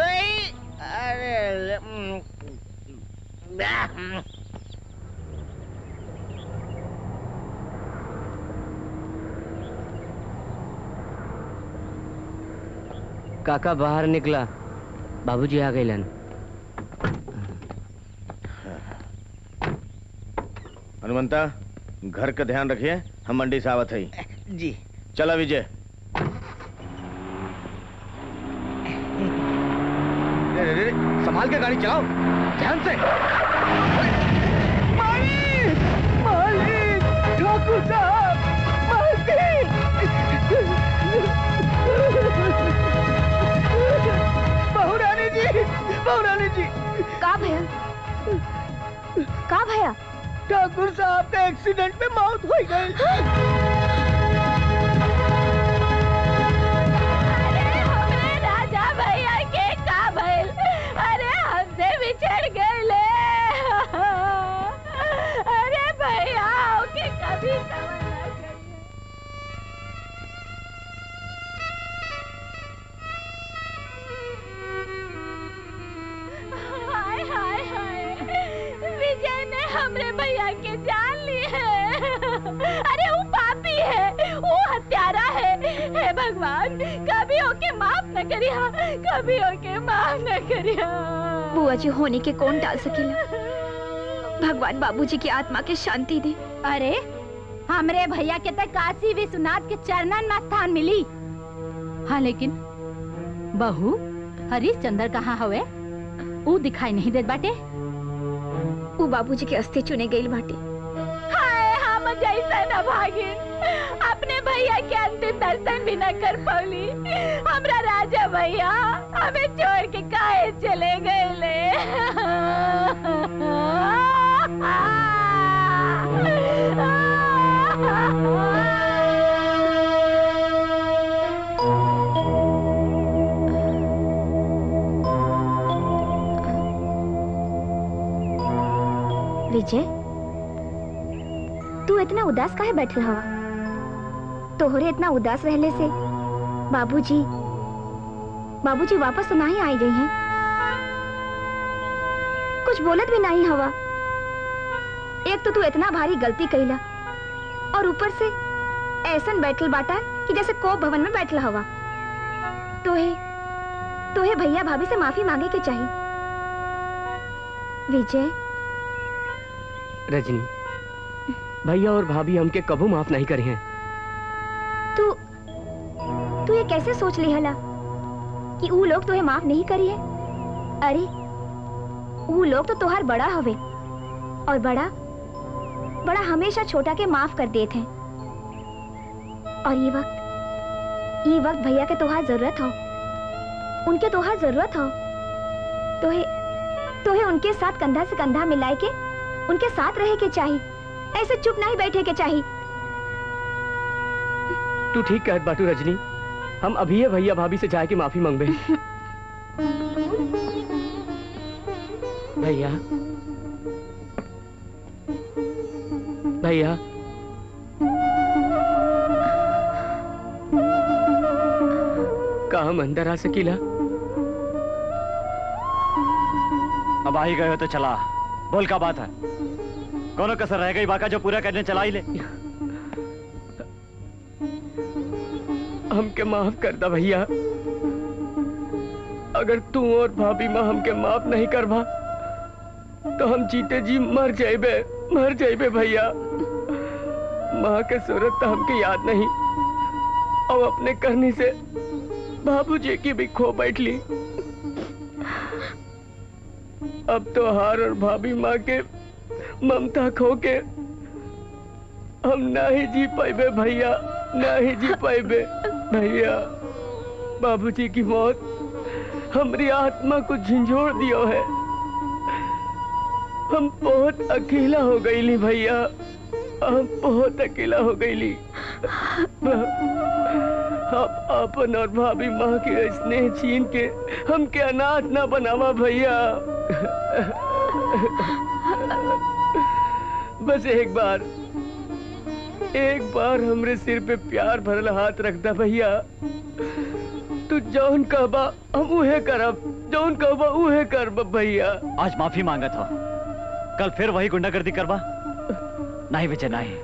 अरे काका बाहर निकला बाबूजी आ गए लन हनुमंता घर का ध्यान रखिए हम मंडी से आवत है जी चला विजय संभाल के गाड़ी चलाओ ध्यान से ठाकुर साहब बहुरानी जी का भैया का भैया ठाकुर साहब के एक्सीडेंट में मौत हो गई अरे राजा भैया के का भइल अरे हमसे बिछड़ गए अरे भैया ओके कभी समझ ना हाय हाय हाय विजय ने हमरे भैया के जान ली है अरे वो पापी है वो हत्यारा है हे भगवान कभी ओके माफ न करिया कभी ओके माफ न करिया बुआ जी होने के कौन टाल सकेला भगवान बाबूजी की आत्मा के शांति दे अरे हमरे भैया के तक काशी विश्वनाथ के चरणन में स्थान मिली हाँ लेकिन बहू हरिश्चंद्र कहाँ हवे वो दिखाई नहीं देत बाटे वो बाबूजी के अस्थे चुने गई बाटे हाय हम जैसा न भागिन अपने भैया के अंतिम दर्शन भी न कर पाली हमरा राजा भैया हमें छोड़ के काहे चले गए ले विजय, तू इतना उदास काहे बैठल हवा? तोहरे इतना उदास रहले से बाबूजी वापस तो नहीं आई गई हैं। कुछ बोलत भी नहीं हवा। एक तो तू इतना भारी गलती कईला और ऊपर से ऐसन बैठल बाटा कि जैसे कोप भवन में बैठल हवा। तोहे भैया भाभी से माफी मांगे के चाहिए। विजय। रजनी, भैया और भाभी हमके कबू माफ नहीं करे हैं। तू ये कैसे सोच ली हला कि वो लोग तुहे माफ नहीं करी है? अरे वो लोग तो तोहार बड़ा हवे और बड़ा हमेशा छोटा के माफ कर देते हैं। और ये वक्त भैया के तोहार जरूरत हो, उनके तोहार जरूरत हो। तोहे उनके साथ कंधा से कंधा मिलाए के उनके साथ रहे के चाहिए, ऐसे चुप नहीं बैठे के चाहिए। तू ठीक कहत बाटू रजनी, हम अभी ये भैया भाभी से जाके माफी मांगबे। भैया भैया का हम अंदर आ सकीला? अब आ ही गए हो तो चला, बोल का बात है? कौन कसर रह गई बाका जो पूरा करने चला ही ले? हमके माफ कर दा भैया। अगर तू और भाभी माँ हमके माफ नहीं करवा तो हम जीते जी मर जाइबे भैया। माँ के सूरत तो हमके याद नहीं और अपने करनी से बाबूजी की भी खो बैठ ली। अब तो हार और भाभी माँ के ममता खो के हम ना ही जी पाइबे भैया, ना ही जी पाइबे भैया। बाबूजी की मौत हमारी आत्मा को झंझोड़ दियो है। हम बहुत अकेला हो गई ली भैया, हम बहुत अकेला हो गई ली। आप अपन और भाभी माँ के स्नेह छीन के हमके अनाथ ना बनावा भैया। बस एक बार हमरे सिर पे प्यार भरल हाथ रख दा भैया। तू जौन कहबा हम उहे करब, जौन कहबा उहे करब भैया। आज माफी मांगत हो, कल फिर वही गुंडागर्दी करबा? नहीं विजय नहीं,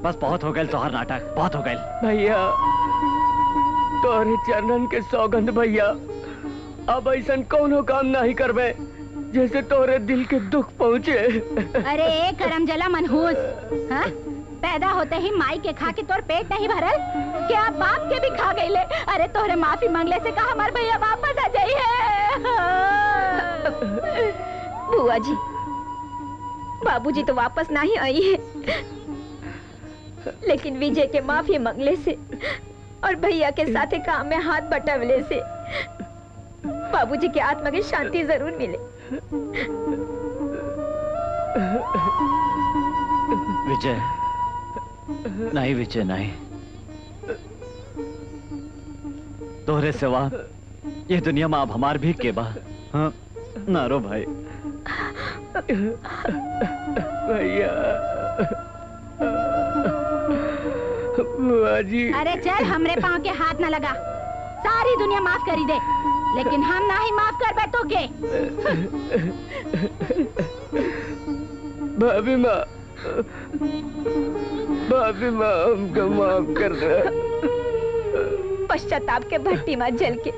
बस बहुत हो गए तोहर नाटक, बहुत हो गए भैया। तोहरे चरणन के सौगंध भैया, अब ऐसा कौनो काम नहीं करबे जैसे तोहरे दिल के दुख पहुँचे। अरे एक करमजला मनहूस, हाँ? पैदा होते ही माई के खा के तोर पेट नहीं भरल, क्या बाप के भी खा गई ले? अरे तोहरे माफी मांगले से कहा हमार भैया वापस आ जाइए। बुआ जी, बाबूजी तो वापस नहीं आई है, लेकिन विजय के माफी मांगले से और भैया के साथे काम में हाथ बटावले से बाबूजी की आत्मा की शांति जरूर मिले। विजय नहीं, विजय नहीं, तोहरे सिवा ये दुनिया में अब हमार भी के बा। हाँ ना रो भाई। भैया बुआ जी। अरे चल, हमरे पाँव के हाथ न लगा, सारी दुनिया माफ करी दे, लेकिन हम ना ही माफ कर बैठोगे। भाभी माँ हमको माफ कर दे। पश्चाताप के भट्टी में जल के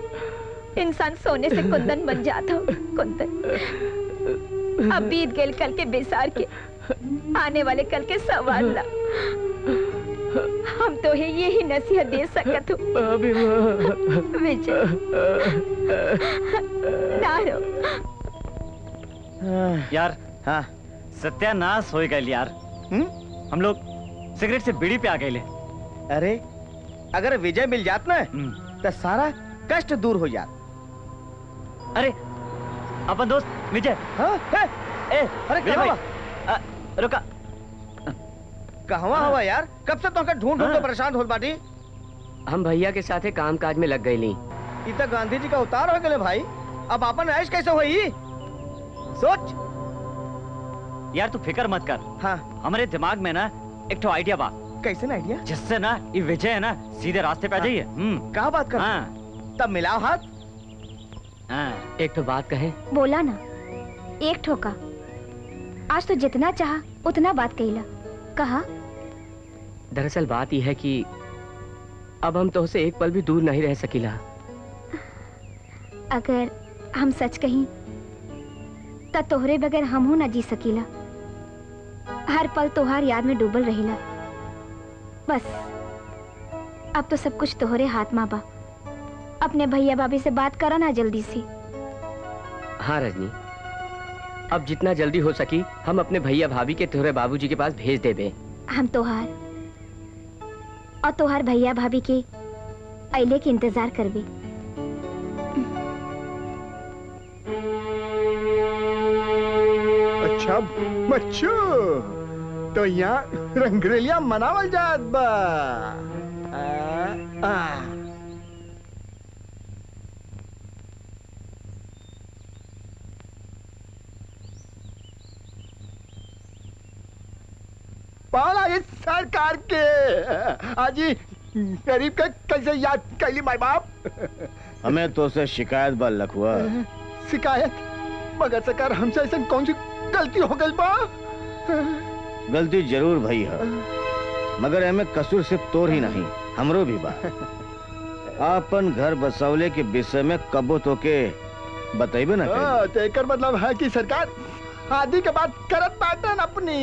इंसान सोने से कुंदन बन जाता हो। कुंदन अब बीत गए कल के बेसार के, आने वाले कल के सवाल ला। हम तो है यही नसीहत दे सकत हूँ विजय, ना रो। यार हाँ सत्यानाश हो गए यार। हम लोग सिगरेट से बीड़ी पे आ गए ले। अरे अगर विजय मिल जात ना तो सारा कष्ट दूर हो जात। अरे अपन दोस्त विजय। हाँ? अरे कहाँ रुका, कहवा हवा यार? कब से तो ढूंढ के परेशान हो बाटी। हम भैया के साथे काम काज में लग गई ली। इतना गांधी जी का उतार हो गए भाई, अब अपन ऐश कैसे हुई सोच। यार तू फिक्र मत कर। हाँ हमारे दिमाग में ना एक ठो आइडिया बा, कैसे ना आइडिया? जिससे ना ये विजय है ना सीधे रास्ते पे आ जाइए। क्या बात कर? हाँ तब मिलाओ हाथ। हाँ। एक तो बात कहे। बोला ना, एक ठोका। आज तो जितना चाहा उतना बात कहिला। कहा दरअसल बात यह है कि अब हम तो से एक पल भी दूर नहीं रह सकीला। अगर हम सच कहीं त तोहरे बगैर हमहू ना जी सकीला। हर पल तोहार याद में डूबल रहिला। बस अब तो सब कुछ तोहरे हाथ में बा। अपने भैया भाभी से बात करा ना जल्दी से। हाँ रजनी, अब जितना जल्दी हो सकी हम अपने भैया भाभी के तोहरे बाबूजी के पास भेज देबे। हम तोहार और तोहार भैया भाभी के अइले के इंतजार करबे। अच्छा बच्चो, तो यहाँ रंगरेलिया मनावल जात बा। पाला इस सरकार के आजी गरीब के कैसे याद कैली माई बाप। हमें तो से शिकायत बा लखुआ। शिकायत? मगर सरकार हमसे ऐसा कौन सी गलती हो गई बा? गलती जरूर भई है, मगर हमें कसूर सिर्फ तोर ही नहीं हमरो भी बा। आपन घर बसौले के विषय में कबो तो के बताइबे ना कहीं। तो एकर मतलब है कि सरकार आदि के बात करत बाटन अपनी।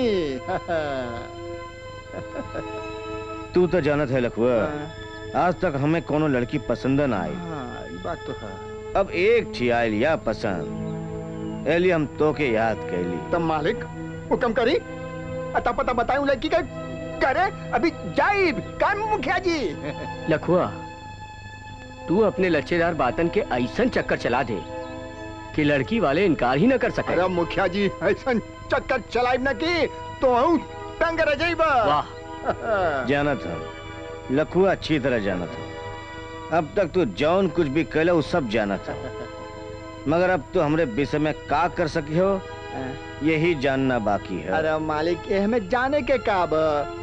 तू तो जानत है लखुआ, आज तक हमें कोनो लड़की पसंद ना आई। ये बात तो है। अब एक थी आयल या पसंद, एली हम तो के याद कैली। तब मालिक हुक्म करी, अता पता बताऊं लड़की के करे अभी जाइब काम मुखिया जी। लखुआ, तू अपने लच्छेदार बातन के ऐसन चक्कर चला दे कि लड़की वाले इनकार ही न कर सके। अरे मुखिया जी ऐसा चक्कर चलाइब न की तो हूँ तंग रह जाइबा। वाह जाना था लखुआ, अच्छी तरह जाना था। अब तक तू जौन कुछ भी कहला वो सब जाना था, मगर अब तो हमरे विषय में का कर सकी हो यही जानना बाकी है। अरे मालिक ये हमें जाने के काब,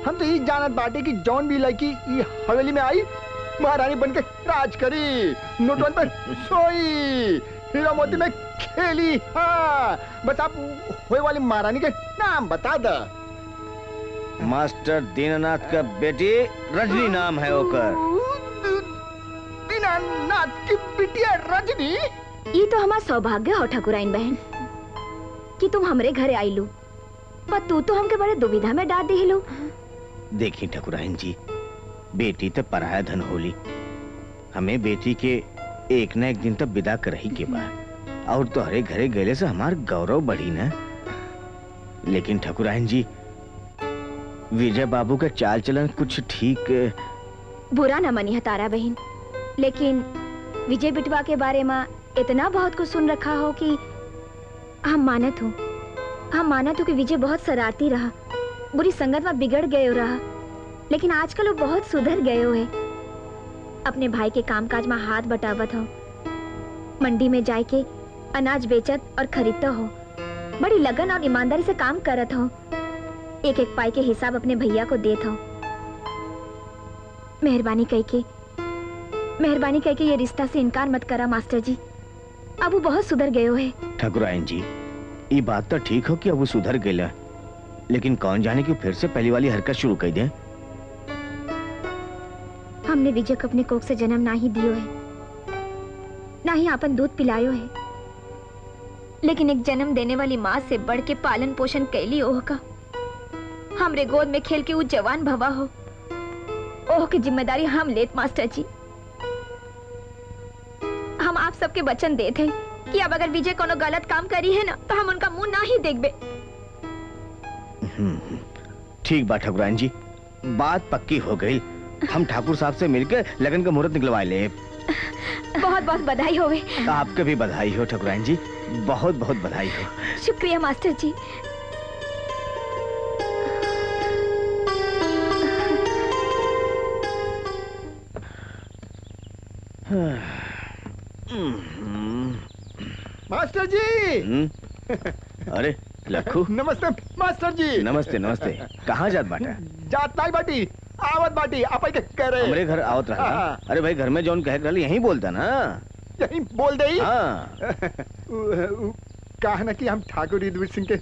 हम तो ये जानत बाटे कि जौन भी लड़की ये हवेली में आई महारानी बनके राज करी, नोटवन पर सोई, हीरा मोती में खेली। हाँ बस आप होए वाली महारानी के नाम बता द। मास्टर दीननाथ का बेटी रजनी नाम है ओकर। दीननाथ की बिटिया रजनी? ये तो हमार सौभाग्य हो ठकुराइन बहन कि तुम हमरे घरे आई लो, पर तू तो हमके बड़े दुविधा में डाल दे लो। देखी ठकुराइन जी, बेटी तो पराया धन होली, हमें बेटी के एक न एक दिन तक विदा कर ही के बाद, और तो हरे घरे गले से हमार गौरव बढ़ी ना। लेकिन ठकुराइन जी, विजय बाबू का चाल चलन कुछ ठीक बुरा न मनी है तारा बहन, लेकिन विजय बिटवा के बारे में इतना बहुत कुछ सुन रखा हो कि हम मानत हूँ कि विजय बहुत शरारती रहा, बुरी संगत में बिगड़ गए रहा, लेकिन आजकल वो बहुत सुधर गए है। अपने भाई के कामकाज में हाथ बटावत हो, मंडी में जाके अनाज बेचत और खरीदता हो, बड़ी लगन और ईमानदारी से काम करत हो, एक एक पाई के हिसाब अपने भैया को देत हो। मेहरबानी कह के ये रिश्ता से इनकार मत करा मास्टर जी, अब वो बहुत सुधर गए है। ठकुराइन जी, ये बात तो ठीक हो कि अब वो सुधर गए, लेकिन कौन जाने कि फिर से पहली वाली हरकत शुरू कर दे। हमने विजय को अपने कोख से जन्म ना ही दियो है, ना ही आपन दूध पिलायो है, लेकिन एक जन्म देने वाली माँ से बढ़ के पालन पोषण कैली ओह का। हमरे गोद में खेल के वो जवान भवा हो, ओह की जिम्मेदारी हम लेत मास्टर जी। हम आप सबके वचन देते हैं कि अब अगर विजय कोनो गलत काम करी है ना तो हम उनका मुंह ना ही देखबे। ठीक बात ठकुराइन जी, बात पक्की हो गई। हम ठाकुर साहब से मिलकर लगन का मुहूर्त निकलवा ले। बहुत बहुत बधाई होवे। आपके भी बधाई हो ठकुराइन जी, बहुत बहुत बधाई हो। शुक्रिया मास्टर जी। मास्टर जी अरे लखू नमस्ते मास्टर जी। नमस्ते नमस्ते। कहाँ जात बाटा? जात नहीं बाटी, आवत बाटी। आप के करे हमरे घर आवत रहा। हाँ। अरे भाई घर में जौन कह रहा यही बोलता ना। यही बोल दे। हाँ। कहा ना कि हम ठाकुर युद्धवीर सिंह के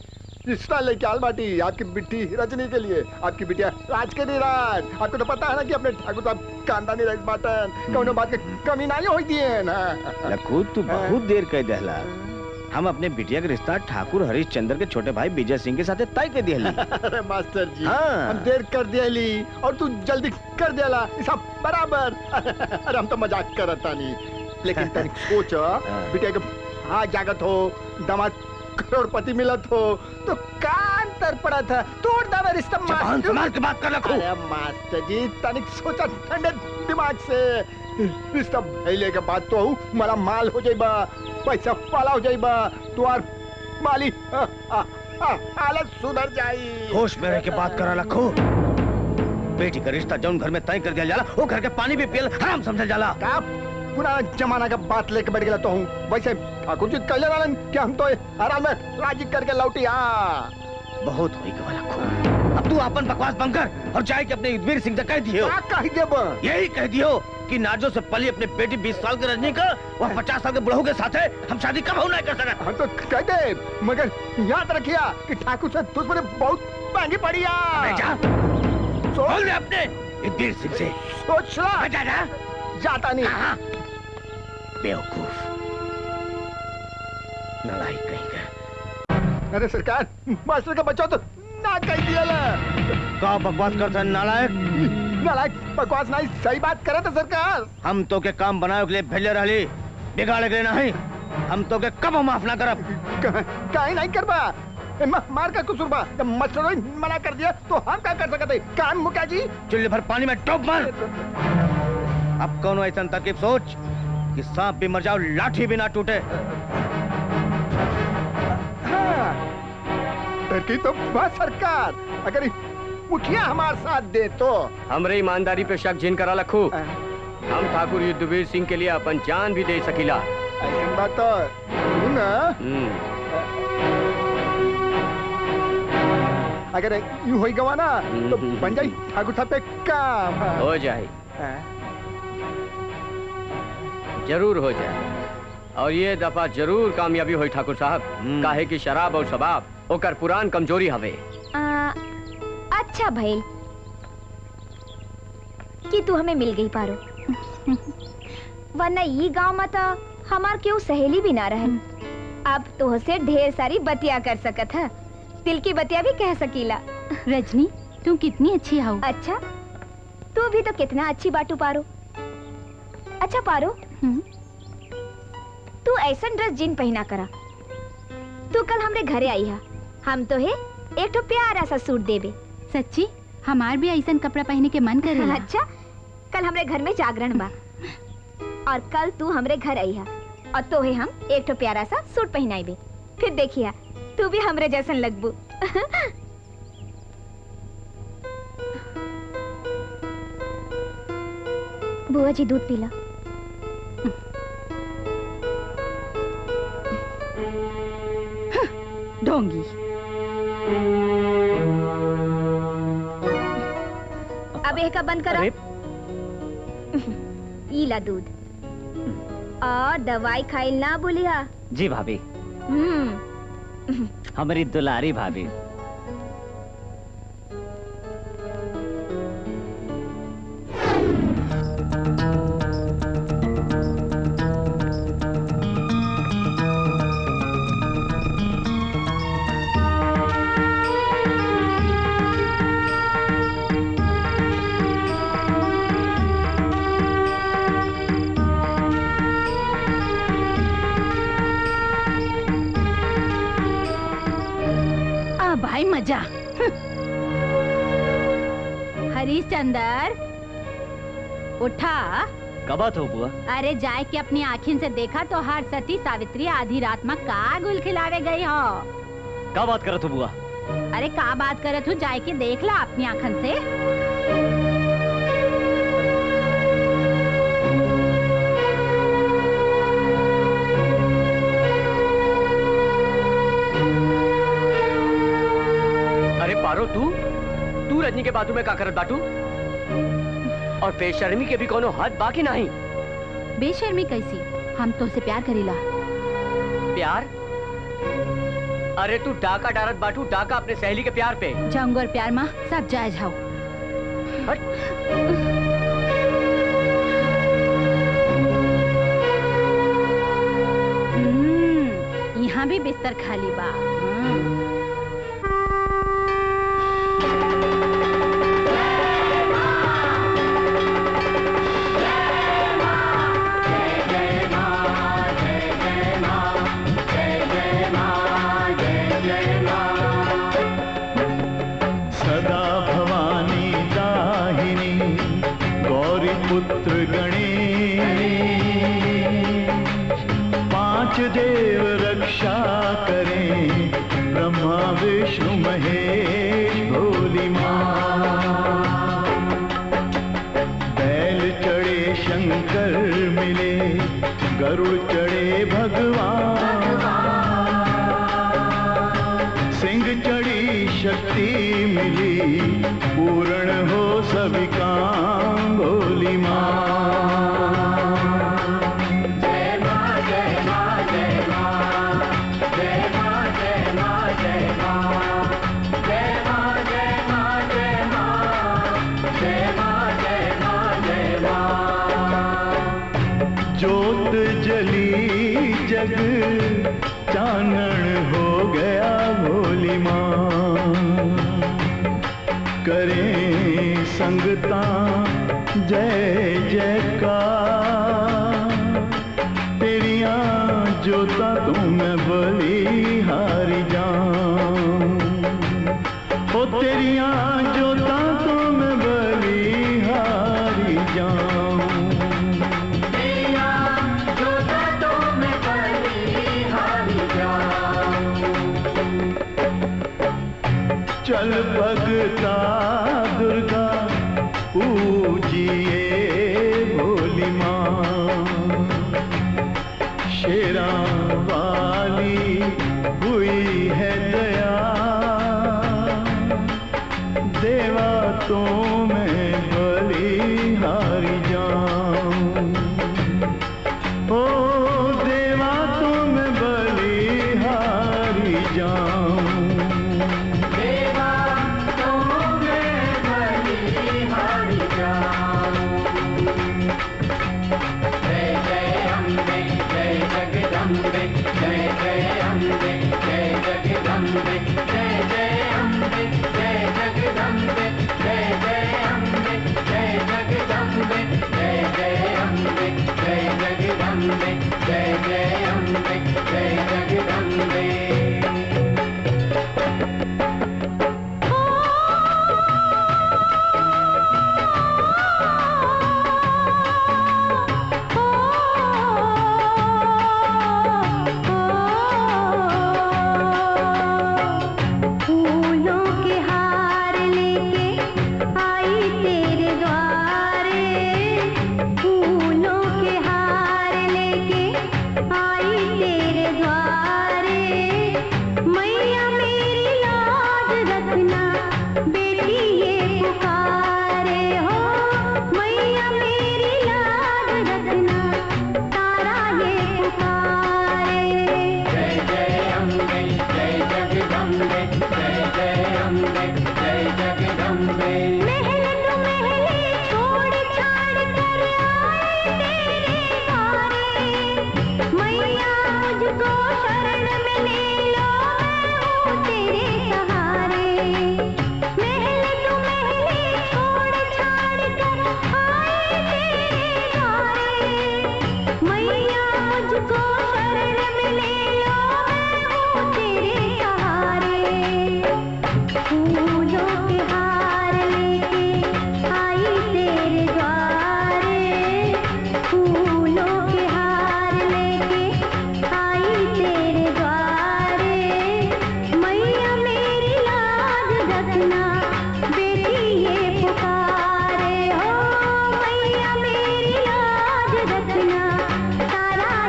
रिश्ता लेके आल बाटी आपकी बिट्टी रजनी के लिए। आपकी बिटिया राज के राज। आपको तो पता है ना कि अपने ठाकुर साहब खानदानी रईस बाटन कौनो बात के कमी नहीं होई दिए ना। लखू तू बहुत देर कह दहला। हम अपने बिटिया के रिश्ता ठाकुर हरिश्चंद्र के छोटे भाई विजय सिंह के साथ तय कर दिया। अरे मास्टर जी हाँ। हम देर कर दिया और तू जल्दी कर दिया सब बराबर। अरे हम तो मजाक करता नहीं, लेकिन तनिक सोच बिटिया के हाँ जागत हो, दामाद करोड़पति मिलत हो तो कान तर पड़ा था। तोड़ दावे रिश्ता संभाल के बात कर लखू। अरे मास्टर जी तनिक सोचा ठंडे दिमाग से। रिश्ता भइले के बाद तो मला माल हो जाइबा, पैसा वाला हो जाइबा, तुआर माली हालत सुधर जाई। होश में रह के बात करा लखू। बेटी का रिश्ता जौन घर में तय कर दिया जाला वो घर के पानी भी पियल हराम समझल जाला। का पुराना जमाना का बात लेके बैठ गया तो हूँ। वैसे ठाकुर जी कहले रहलन कि हम तो आराम में राजी करके लौटी। बहुत हुई गवा लखू। अब तू अपन बकवास बंद कर और जाए के अपने युद्धवीर सिंह से कह दियो। कह देब यही कह दियो कि नाजो से पली अपनी बेटी 20 साल की रजनी का वह 50 साल के बुढ़ऊ के साथ हम शादी कब नहीं कर सकते। हम तो कह दे, मगर याद रखिया कि ठाकुर से दुश्मनी बहुत महंगी पड़ी। जा बोल दे अपने युद्धवीर सिंह से। सोच ला। जा जाता नहीं। बेवकूफ नालायक कहीं का। अरे सरकार मास्टर का बच्चा तो ना कह दिया ला। का बकवास करता नालायक? नालायक बकवास नहीं, सही बात करे तो सरकार। हम तो के काम बनाए के लिए भेजे रहली, बिगाड़े के नहीं। हम तो के कब माफ ना करब। काहे नहीं करबा? मार का कुछ बा। जब मास्टर मना कर दिया तो हम क्या कर सकते? कान मुका जी चुल्ली भर पानी में डूब मर। अब कौन ऐसा तरकीब सोच कि सांप भी मर जाओ लाठी भी ना टूटे। हाँ, तरकीब तो बस सरकार, अगर मुखिया हमारे साथ दे तो। हमरे ईमानदारी पे शक जिन करा लखू। हम ठाकुर युद्धवीर सिंह के लिए अपन जान भी दे सकीला। ऐसी बात तो ना। अगर यूं हो गवा ना तो बन जाई ठाकुर साहब पे काम। हो जाए, जरूर हो जाए। और ये दफा जरूर कामयाबी हुई ठाकुर साहब। काहे की शराब और शबाब ओकर पुरान कमजोरी हवे। अच्छा भाई कि तू हमें मिल गई पारो। वरना ये गांव में तो हमार क्यों सहेली भी ना रहे। अब तो से ढेर सारी बतिया कर सकत है, दिल की बतिया भी कह सकीला। रजनी तुम कितनी अच्छी हो। अच्छा तू भी तो कितना अच्छी बाटू पारो। अच्छा पारो तू ऐसा ड्रेस जिन पहना करा। तू कल हमरे घरे आई है, हम तो है एक तो प्यारा सा सूट देबे। सच्ची हमार भी ऐसा कपड़ा पहने के मन करे। अच्छा कल हमरे घर में जागरण बा और कल तू हमरे घर आई है और तो है हम एक तो प्यारा सा सूट पहनाइबे। फिर देखिया तू भी हमरे जैसन लगबू। बुआ जी दूध पीला। ढोंगी। अब एक का बंद करा। ईला दूध और दवाई खाइल ना भूलिया। जी भाभी। हमारी दुलारी भाभी। भाई मजा। हरिश्चंदर उठा। कब बात हो बुआ? अरे जाए के अपनी आँखिन से देखा तो हर सती सावित्री आधी रात में का गुल खिलावे गई हो। का बात करत हो बुआ? अरे का बात करत हूँ, जाए के देख ला अपनी आँखन से। आदमी के बातों में का करत बाटू? और बेशर्मी के भी कोनो हद बाकी नहीं। बेशर्मी कैसी? हम तो से प्यार करीला। प्यार? अरे तू डाका डारत बाटू, डाका अपने सहेली के प्यार पे। जंग और प्यार माँ सब जायज हो। यहाँ भी बिस्तर खाली बा। सदा भवानी दाहिनी गौरी पुत्र गणेश, पांच देव रक्षा करें ब्रह्मा विष्णु महेश भोली माँ। बैल चढ़े शंकर मिले, गरुड़ चढ़े भगवान, सिंह चढ़ी शक्ति मिली, पूर्ण हो सभी काम भोली माँ। जय माँ जय माँ जय माँ, जय माँ जय माँ जय माँ, जय माँ जय माँ जय माँ, जय माँ जय माँ जय माँ। ज्योत जली जग चानन हो गया भोली माँ, करें संगता जय जयकार, तेरिया जोता तुम्हें बलि हारी जाऊं, ओ तेरिया जोता तुम्हें बलि हारी जाऊं, तेरिया जोता तुम्हें बलि हारी जाऊं। चल भगता दुर्गा पूजिए भोली माँ, शेरा वाली हुई है दया, देवा तो मैं बलि हारी जाऊं, ओ देवा तो मैं बलि हारी जाऊं,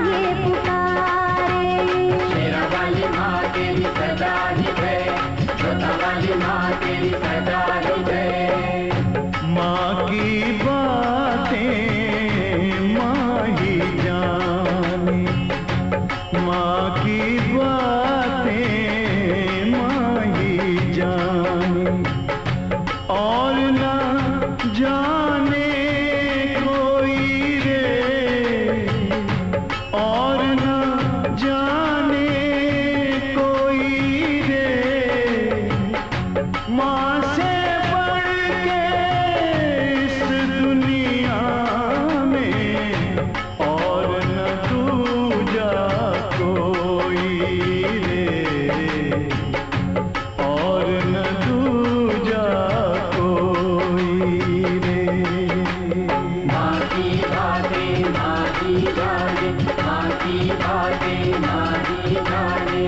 ये जाने, माँ की बातें नहीं जाने।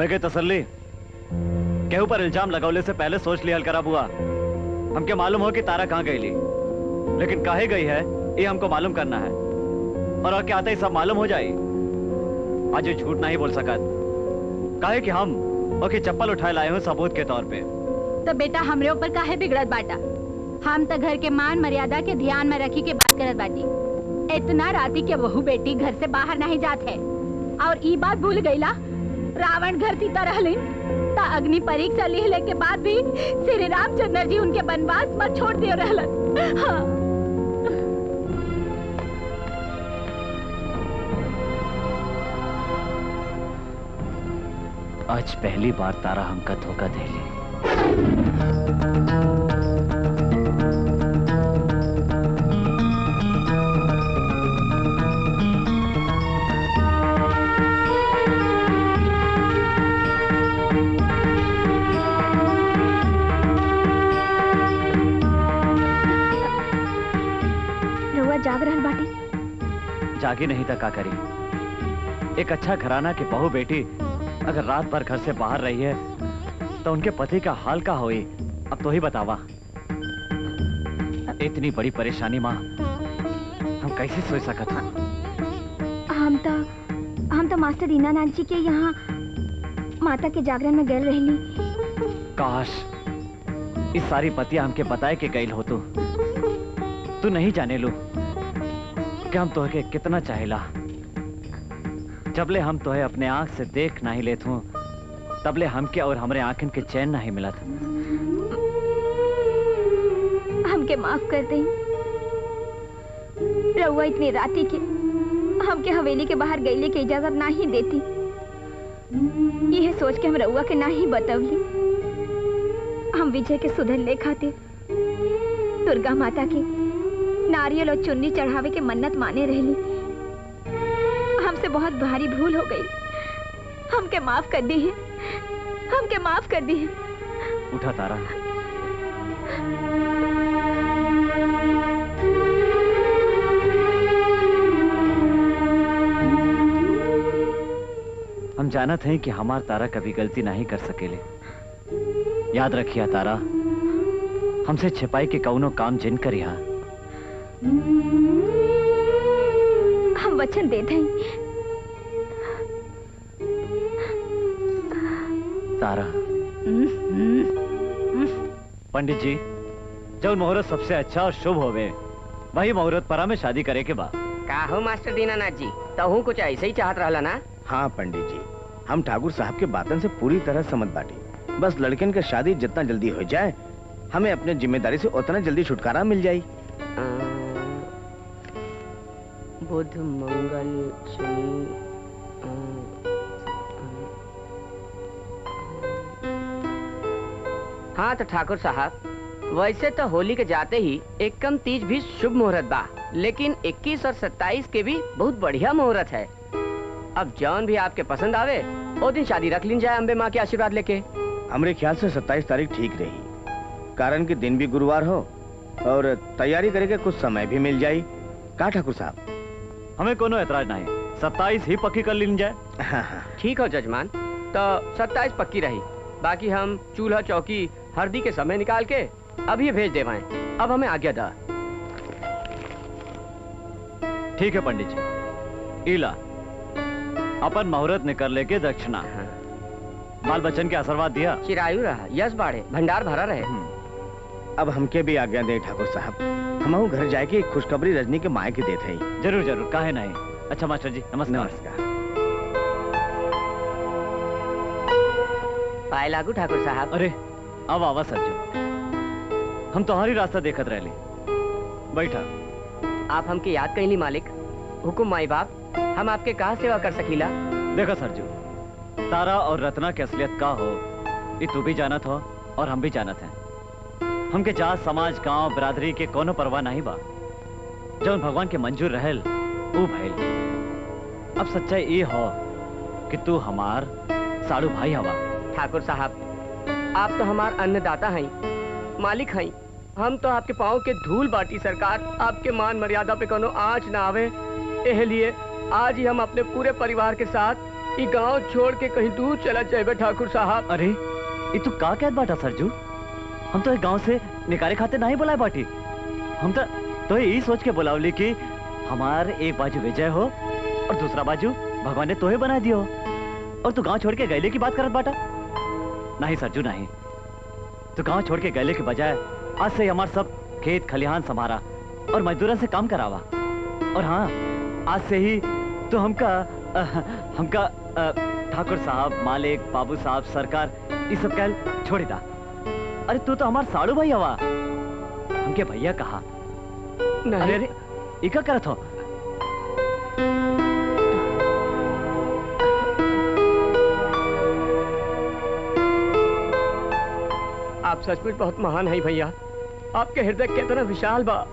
के तसल्ली केहू पर इल्जाम लगावले से पहले सोच लिया करा बुआ। हमके मालूम हो कि तारा कहाँ गई ली, लेकिन काहे गई है ये हमको मालूम करना है, और क्या आता ही सब मालूम हो जाए। आज ये झूठ नहीं बोल सकत, काहे कि हम ओके चप्पल उठाए लाए हो सबूत के तौर पे। तो बेटा हमरे ऊपर काहे बिगड़त बाटा? हम तो घर के मान मर्यादा के ध्यान में रखी के बात करत बाटी। इतना राती के बहू बेटी घर से बाहर नहीं जात है, और ई बात भूल गईला रावण घर सीता रहलिन ता अग्नि परीक्षा लिहले के बाद भी श्री रामचंद्र जी उनके वनवास मत छोड़ दिए रहलन। हाँ। आज पहली बार तारा हमका धोखा देली। जाग रहल बाटी? जागी नहीं था का करी। एक अच्छा घराना की बहू बेटी अगर रात भर घर से बाहर रही है तो उनके पति का हाल का होई, अब तो ही बतावा। इतनी बड़ी परेशानी माँ हम कैसे सोच सकत हूँ? हम तो मास्टर दीनानाथ जी के यहाँ माता के जागरण में गए रहली। काश इस सारी बतिया हमके बताए के गई हो। तू नहीं जाने लो कि हम तोहे कितना चाहेला। जबले हम तोहे अपने आंख से देख नहीं लेत हूँ तबले हमके और हमरे आंखन के चैन नहीं मिलत। हमके माफ कर दई। रउआ इतनी राती के हमके हवेली के बाहर गईले की इजाजत नहीं देती। यह सोच के हम रउआ के नहीं बतवली। हम विजय के सुधरले खातिर दुर्गा माता की नारियल और चुन्नी चढ़ावे के मन्नत माने रहली। हमसे बहुत भारी भूल हो गई। हमके माफ कर दी है, हमके माफ कर दी है। उठा तारा। हम जानत हैं कि हमार तारा कभी गलती नहीं कर सकेले। याद रखिया तारा, हमसे छिपाई के कौनो काम जिन करिया। हम वचन देते हैं। तारा। पंडित जी, जब मुहूर्त सबसे अच्छा और शुभ होवे, वही मुहूर्त परा में शादी करे के बाद। का हो मास्टर दीनानाथ जी, तहु कुछ ऐसे ही चाहत रहला ना? हाँ पंडित जी, हम ठाकुर साहब के बातन से पूरी तरह समझ बाटी। बस लड़कन के शादी जितना जल्दी हो जाए, हमें अपने जिम्मेदारी से उतना जल्दी छुटकारा मिल जाए। बुध मंगल शनि। हाँ तो ठाकुर साहब, वैसे तो होली के जाते ही एकम तीज भी शुभ मुहूर्त बा, लेकिन 21 और 27 के भी बहुत बढ़िया मुहूर्त है। अब जौन भी आपके पसंद आवे वो दिन शादी रख लीन जाए अम्बे माँ के आशीर्वाद लेके। हमरे ख्याल से 27 तारीख ठीक रही, कारण कि दिन भी गुरुवार हो और तैयारी करे के कुछ समय भी मिल जाये। का ठाकुर साहब? हमें कोनो एतराज नहीं, 27 ही पक्की कर लीन जाए। ठीक हो जजमान, तो 27 पक्की रही। बाकी हम चूल्हा चौकी हल्दी के समय निकाल के अभी भेज देवाएं। अब हमें आज्ञा दा। ठीक है पंडित जी, इला अपन मुहूर्त निकल लेके दक्षिणा। बाल बच्चन के आशीर्वाद दिया, चिरायु रहा, यश बाढ़े, भंडार भरा रहे। अब हमके भी आज्ञा दे ठाकुर साहब, हम घर जाए के खुशखबरी रजनी के माए के देते हैं। जरूर जरूर, काहे नहीं। अच्छा मास्टर जी, नमस्कार। नमस्कार। पाए लागू ठाकुर साहब। अरे अब आवा सज्जो, हम तुम्हारी रास्ता देखत रहली। बैठा। आप हमके याद कैली मालिक। हुकुम माई बाप, हम आपके कहा सेवा कर सकीला? देखो सरजू, तारा और रत्ना की असलियत का हो ये तू भी जानत हो और हम भी जानत हैं। हमके जात समाज गांव बिरादरी के कोनो परवाह नहीं बा। जौन भगवान के मंजूर रहल ऊ भइल। अब सच्चाई ये हो कि तू हमार साड़ू भाई हवा। ठाकुर साहब, आप तो हमार अन्नदाता हैं, मालिक हैं। हम तो आपके पाँव के धूल बाटी सरकार। आपके मान मर्यादा पे कोनो आँच ना आवे, एह लिए आज ही हम अपने पूरे परिवार के साथ ये गांव छोड़ के कहीं दूर चला जाए ठाकुर साहब। अरे ये तू का कहत बाटा सरजू? हम तो गांव से निकाले खाते नहीं बुलाए बाटी। हम तो यही सोच के बुलावली कि हमार एक बाजू विजय हो और दूसरा बाजू भगवान ने तोहे बना दियो, और तू गांव छोड़ के गैले की बात करत बाटा। नहीं सरजू नहीं, तू गांव छोड़ के गैले के बजाय आज से हमार सब खेत खलिहान संभारा और मजदूरों से काम करावा। और हाँ, आज से ही तो हमका ठाकुर साहब, मालिक, बाबू साहब, सरकार ये सब कल छोड़ी दा। अरे तू तो हमार साड़ू भाई हवा। हमके भैया कहा। अरे अरे इका करत हो? आप सचमुच बहुत महान हैं भैया। आपके हृदय कितना विशाल बा।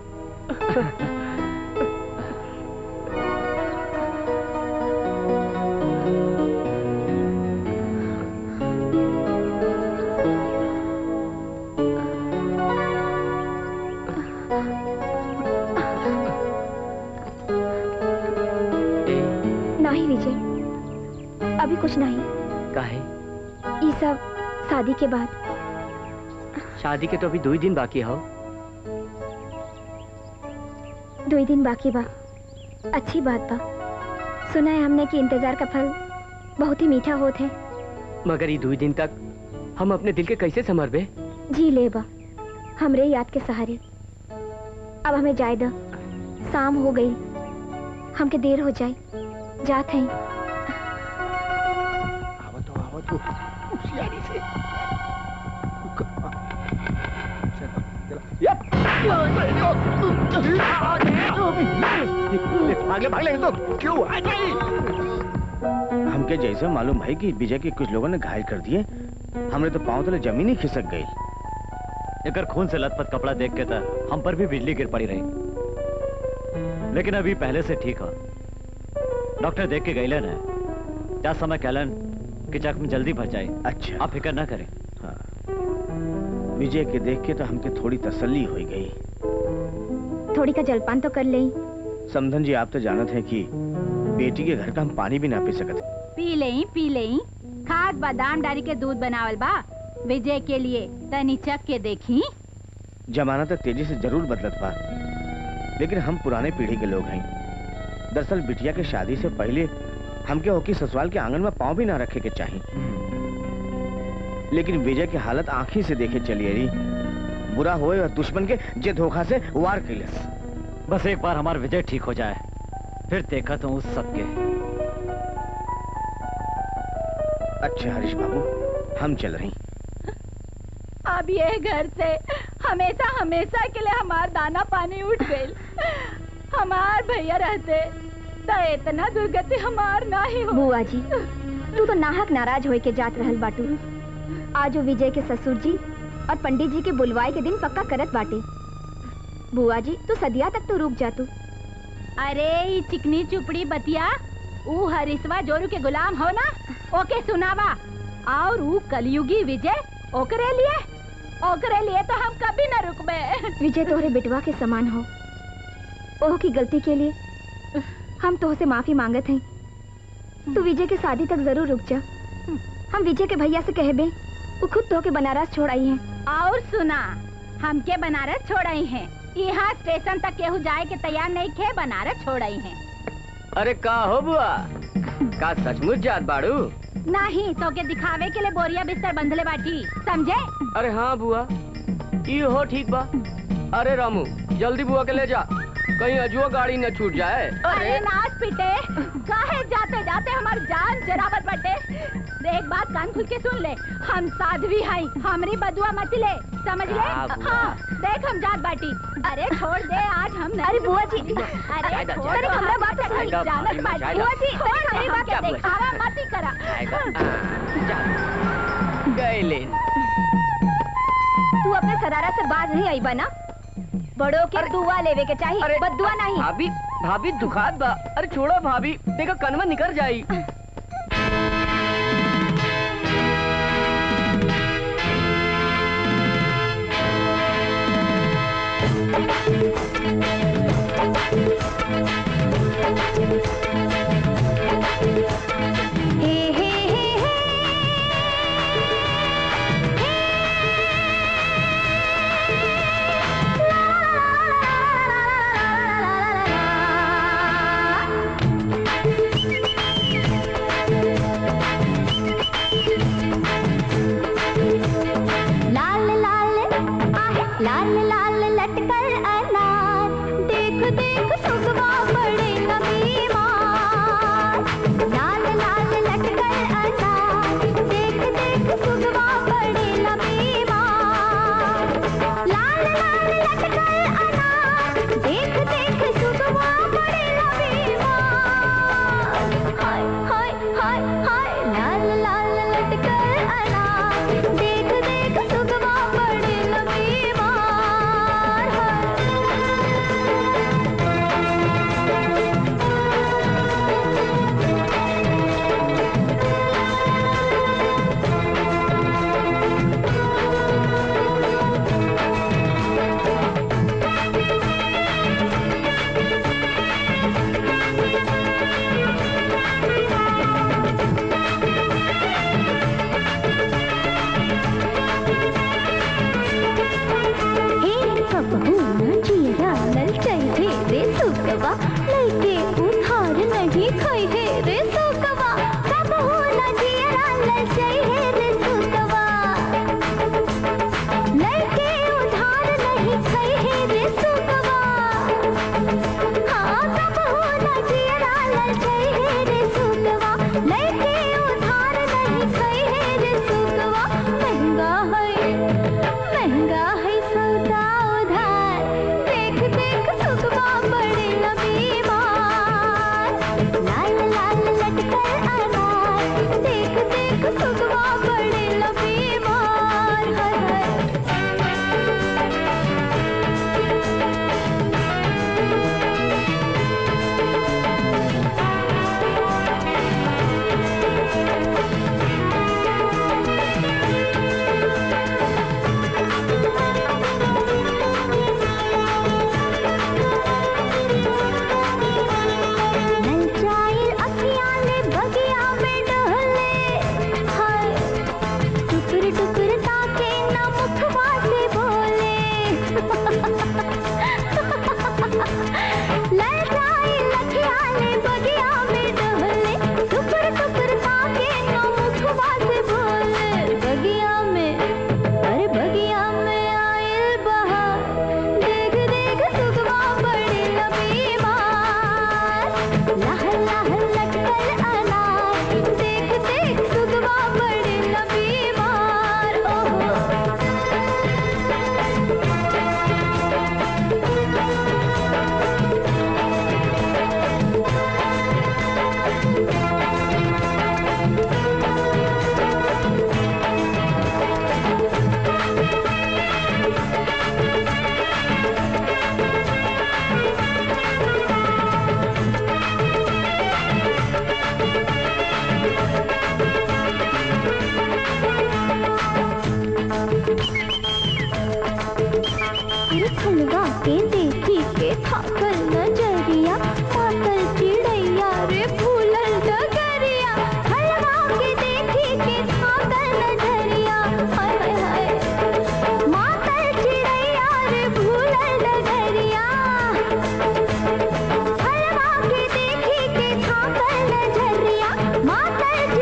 नहीं विजय, अभी कुछ नहीं। काहे? ये सब शादी के बाद। शादी के तो अभी 2 दिन बाकी हो। 2 दिन बाकी बा, अच्छी बात बा। सुना है हमने कि इंतजार का फल बहुत ही मीठा होत है। मगर ये 2 दिन तक हम अपने दिल के कैसे संभरबे? जी ले बा, हमरे याद के सहारे। अब हमें जाए दो, शाम हो गई, हमके देर हो जाए, जात हैं। आवत हो होशियारी से। भाग ले तो क्यों? हमके जैसे मालूम भाई कि विजय के कुछ लोगों ने घायल कर दिए। हमने तो पांव तले जमीन ही खिसक गई। अगर खून से लथपथ कपड़ा देख के था हम पर भी बिजली गिर पड़ी रही, लेकिन अभी पहले से ठीक हो। डॉक्टर देख के गईलन है। क्या समय कहलन कि जख्म जल्दी भर जाए। अच्छा, आप फिक्र ना करें। हाँ। विजय के देख के तो हमके थोड़ी तसल्ली हो गई। थोड़ी का जलपान तो कर ले। समधन जी, आप तो जानत हैं कि बेटी के घर का हम पानी भी ना पी सकते। पी ले खाद बादाम डाली के दूध बनावल बा विजय के लिए। तनी चख के देखी। जमाना तो तेजी से जरूर बदलत बा, लेकिन हम पुराने पीढ़ी के लोग हैं। दरअसल बिटिया के शादी से पहले हमके होकी ससुराल के आंगन में पांव भी ना रखे के चाहिए। लेकिन विजय की हालत आंखी से देखे चलिए रही। बुरा होए और दुश्मन के जे धोखा से वार कैलस। बस एक बार हमारा विजय ठीक हो जाए, फिर देखा तो उस सबके। अच्छा हरीश बाबू, हम चल रही। अब ये घर से हमेशा हमेशा के लिए हमार दाना पानी उठ गई। हमार भैया रहते तो इतना दुर्गति हमार ना ही हो। बुआ जी, तू तो नाहक नाराज होए के जात रहल बाटू। आज वो विजय के ससुर जी और पंडित जी के बुलवाए के दिन पक्का करत बाटे। बुआ जी, तू सदिया तक तो रुक जा तू। अरे ये चिकनी चुपड़ी बतिया ऊ हरिश्वा जोरू के गुलाम हो ना, ओके सुनावा। और ऊ कलयुगी विजय ओकरे लिए तो हम कभी न रुकबे। विजय तोहरे बेटवा के समान हो। ओह की गलती के लिए हम तोहसे माफी मांगत हैं। तू विजय के शादी तक जरूर रुक जा। हम विजय के भैया से कहबे, वो खुद तो के बनारस छोड़ाई हैं। और सुना, हमके बनारस छोड़ाई हैं। यहाँ स्टेशन तक केहू जाए के तैयार नहीं खे, बनारस छोड़ाई हैं। अरे का हो बुआ, का सचमुच जात बाड़ू? नहीं तो के दिखावे के लिए बोरिया बिस्तर बंधले बाटी, समझे? अरे हाँ बुआ, ये हो ठीक बा। अरे रामू, जल्दी बुआ के ले जा, कहीं अजुआ गाड़ी न छूट जाए। अरे नाच पीटे, काहे जाते जाते हमार जान जरावत बटे। देख बात कान खुल के सुन ले, हम साध्वी हैं, हमरी बदुआ मत ले, समझ ले? हाँ, देख हम जात बाटी। अरे छोड़ दे, आज हम नहीं। अरे बुआ जी, अरे छोड़ दे, हमरा बात सुन, जानत बाटी। बुआ जी, छोड़ मेरी बात दिखावा मत ही करा। गए ले। तू अपने शरारत से बाज नहीं आई बना। बड़ों के दुआ लेवे के चाहिए, बदुआ नहीं। भाभी दुखात बा। अरे छोड़ो भाभी, देखो कनवा निकल जाई। लाल लाल लटकर अनार, देख देख सुगवा पड़े न बीमार। लाल लाल लटकर अनार, देख देख सुगवा पड़े न बीमार। लाल लाल लटकर अनार, देख देख सुगवा पड़े न बीमार। हाय हाय हाय हाय, लाल लाल लटकर अनार, देख देख सुगवा पड़े न बीमार।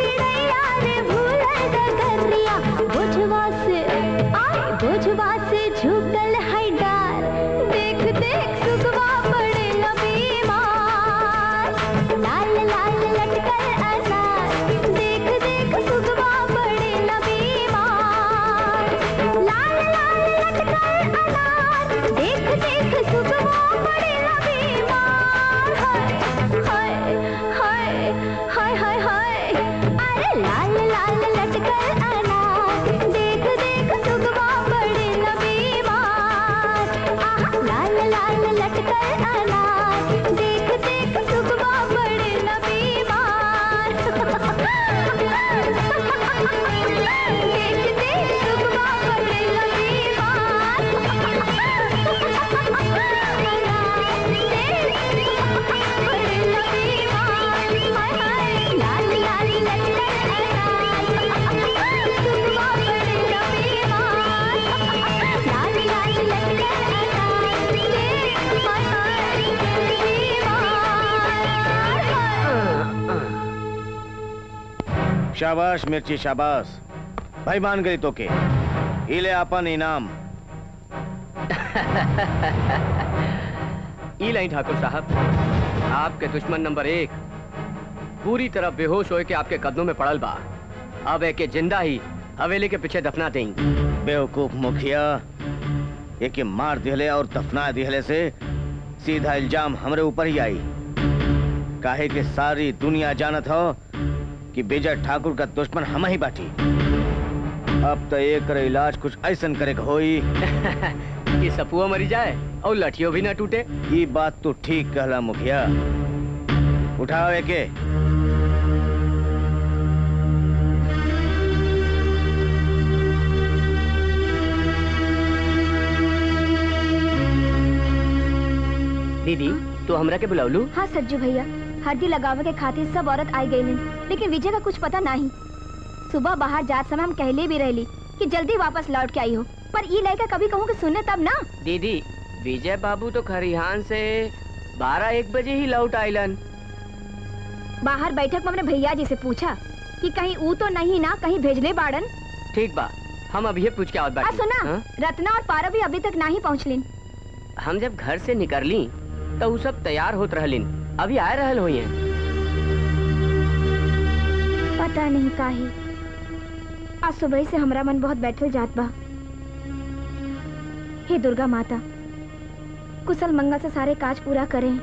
चिड़ैया रे भूलल डगरिया बुझवा से झुकल है डार देख देख सुगवा पड़ेला बीमार लाल लाल लटकल अनार देख देख सुगवा पड़ेला बीमार लाल लाल लटकल अनार देख देख सुगवा पड़ेला बीमार हाय हाय हाय हाय हाय अरे लाल लाल लटकल अनार देख देख सुगवा पड़ेला बीमार लाल लाल लटकल अनार देख देख सुगवा पड़ेला बीमार देख देख सुगवा पड़ेला शाबाश मिर्ची शाबाश भाई मान गई तो के इले अपन इनाम। ई नहीं ठाकुर साहब, आपके दुश्मन नंबर 1 पूरी तरह बेहोश होए के आपके कदमों में पड़ल बा। अब एके जिंदा ही हवेली के पीछे दफना देंगे। बेवकूफ मुखिया, एके मार दिहले और दफना दिहले से सीधा इल्जाम हमरे ऊपर ही आई। काहे के सारी दुनिया जानत हो कि विजय ठाकुर का दुश्मन हम ही बाटी। अब तो एक इलाज कुछ ऐसन करे होई कि सपुआ मरी जाए और लठियों भी ना टूटे। ये बात तो ठीक कहला मुखिया। उठाओ एके। दीदी तो हमरा के बुलावलू? हाँ सज्जू भैया, हल्दी लगावे के खातिर सब औरत आई गई, लेकिन विजय का कुछ पता नहीं। सुबह बाहर जात समय हम कहले भी रहली कि जल्दी वापस लौट के आई हो, पर ये लड़का कभी कहूँ कि सुने तब ना। दीदी विजय बाबू तो खरिहान से 12-1 बजे ही लौट आइलन। बाहर बैठक में अपने भैया जी से पूछा कि कहीं ऊ तो नहीं ना कहीं भेजले बाड़न। ठीक बा, हम अभी पूछ के आवत बाटी। सुना हाँ? रत्ना और पारा भी अभी तक नहीं पहुँचलिन। हम जब घर से निकलली तो वो सब तैयार होत रहलिन, अभी आए रहल हुई हैं। पता नहीं काहे आज सुबह से हमरा मन बहुत बैठल जात बा। हे दुर्गा माता, कुशल मंगल से सारे काज पूरा करें।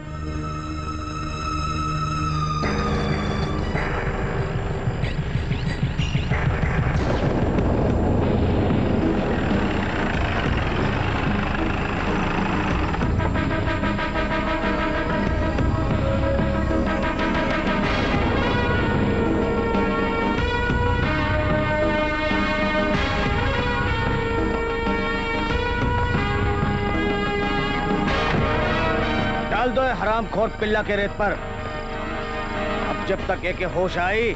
डाल दो हरामखोर पिल्ला के रेत पर। अब जब तक एके होश आई,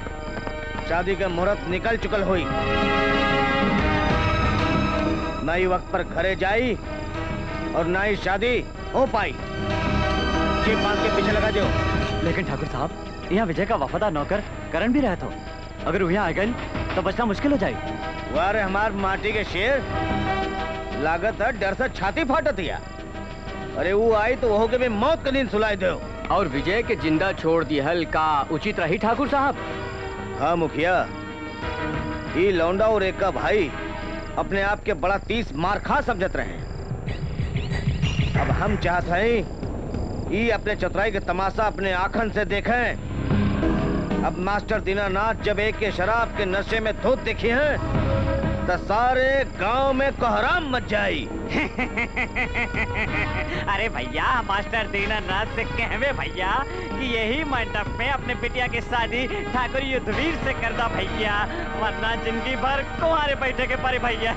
शादी के मुहूर्त निकल चुकल हुई। ना ही वक्त पर घरे जाई और ना ही शादी हो पाई। जीप बांध के पीछे लगा दो। लेकिन ठाकुर साहब, यहाँ विजय का वफादार नौकर करण भी रहता हो, अगर वो यहाँ आ गए तो बचना मुश्किल हो जाएगी। वारे हमार माटी के शेर, लागत है डर से छाती फाटत हिया। अरे वो आई तो वह के भी मौत का नींद सुलाई दो। और विजय के जिंदा छोड़ दी हल्का उचित रही ठाकुर साहब। हाँ मुखिया, ये लौंडा और एक का भाई अपने आप के बड़ा 30 मार खा समझत रहे। अब हम चाहते हैं ये अपने चतुराई के तमाशा अपने आंखन से देखें। अब मास्टर दीनानाथ जब एक के शराब के नशे में धुत देखी हैं, तो सारे गांव में कोहराम मच जाई। अरे भैया, मास्टर दीनानाथ से कहवे भैया कि यही मंडप में अपने बिटिया की शादी ठाकुर युद्धवीर से कर दा भैया, वरना जिंदगी भर कुंवारे बैठे के परे भैया।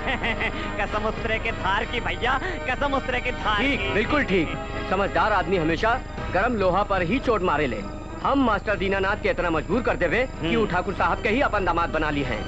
कसम उस्तरे के धार की भैया, कसम उस्तरे के धार की। ठीक, बिल्कुल ठीक। समझदार आदमी हमेशा गरम लोहा पर ही चोट मारे ले। हम मास्टर दीनानाथ के इतना मजबूर कर देवे कि वो ठाकुर साहब के ही अपन दामाद बना ली हैं।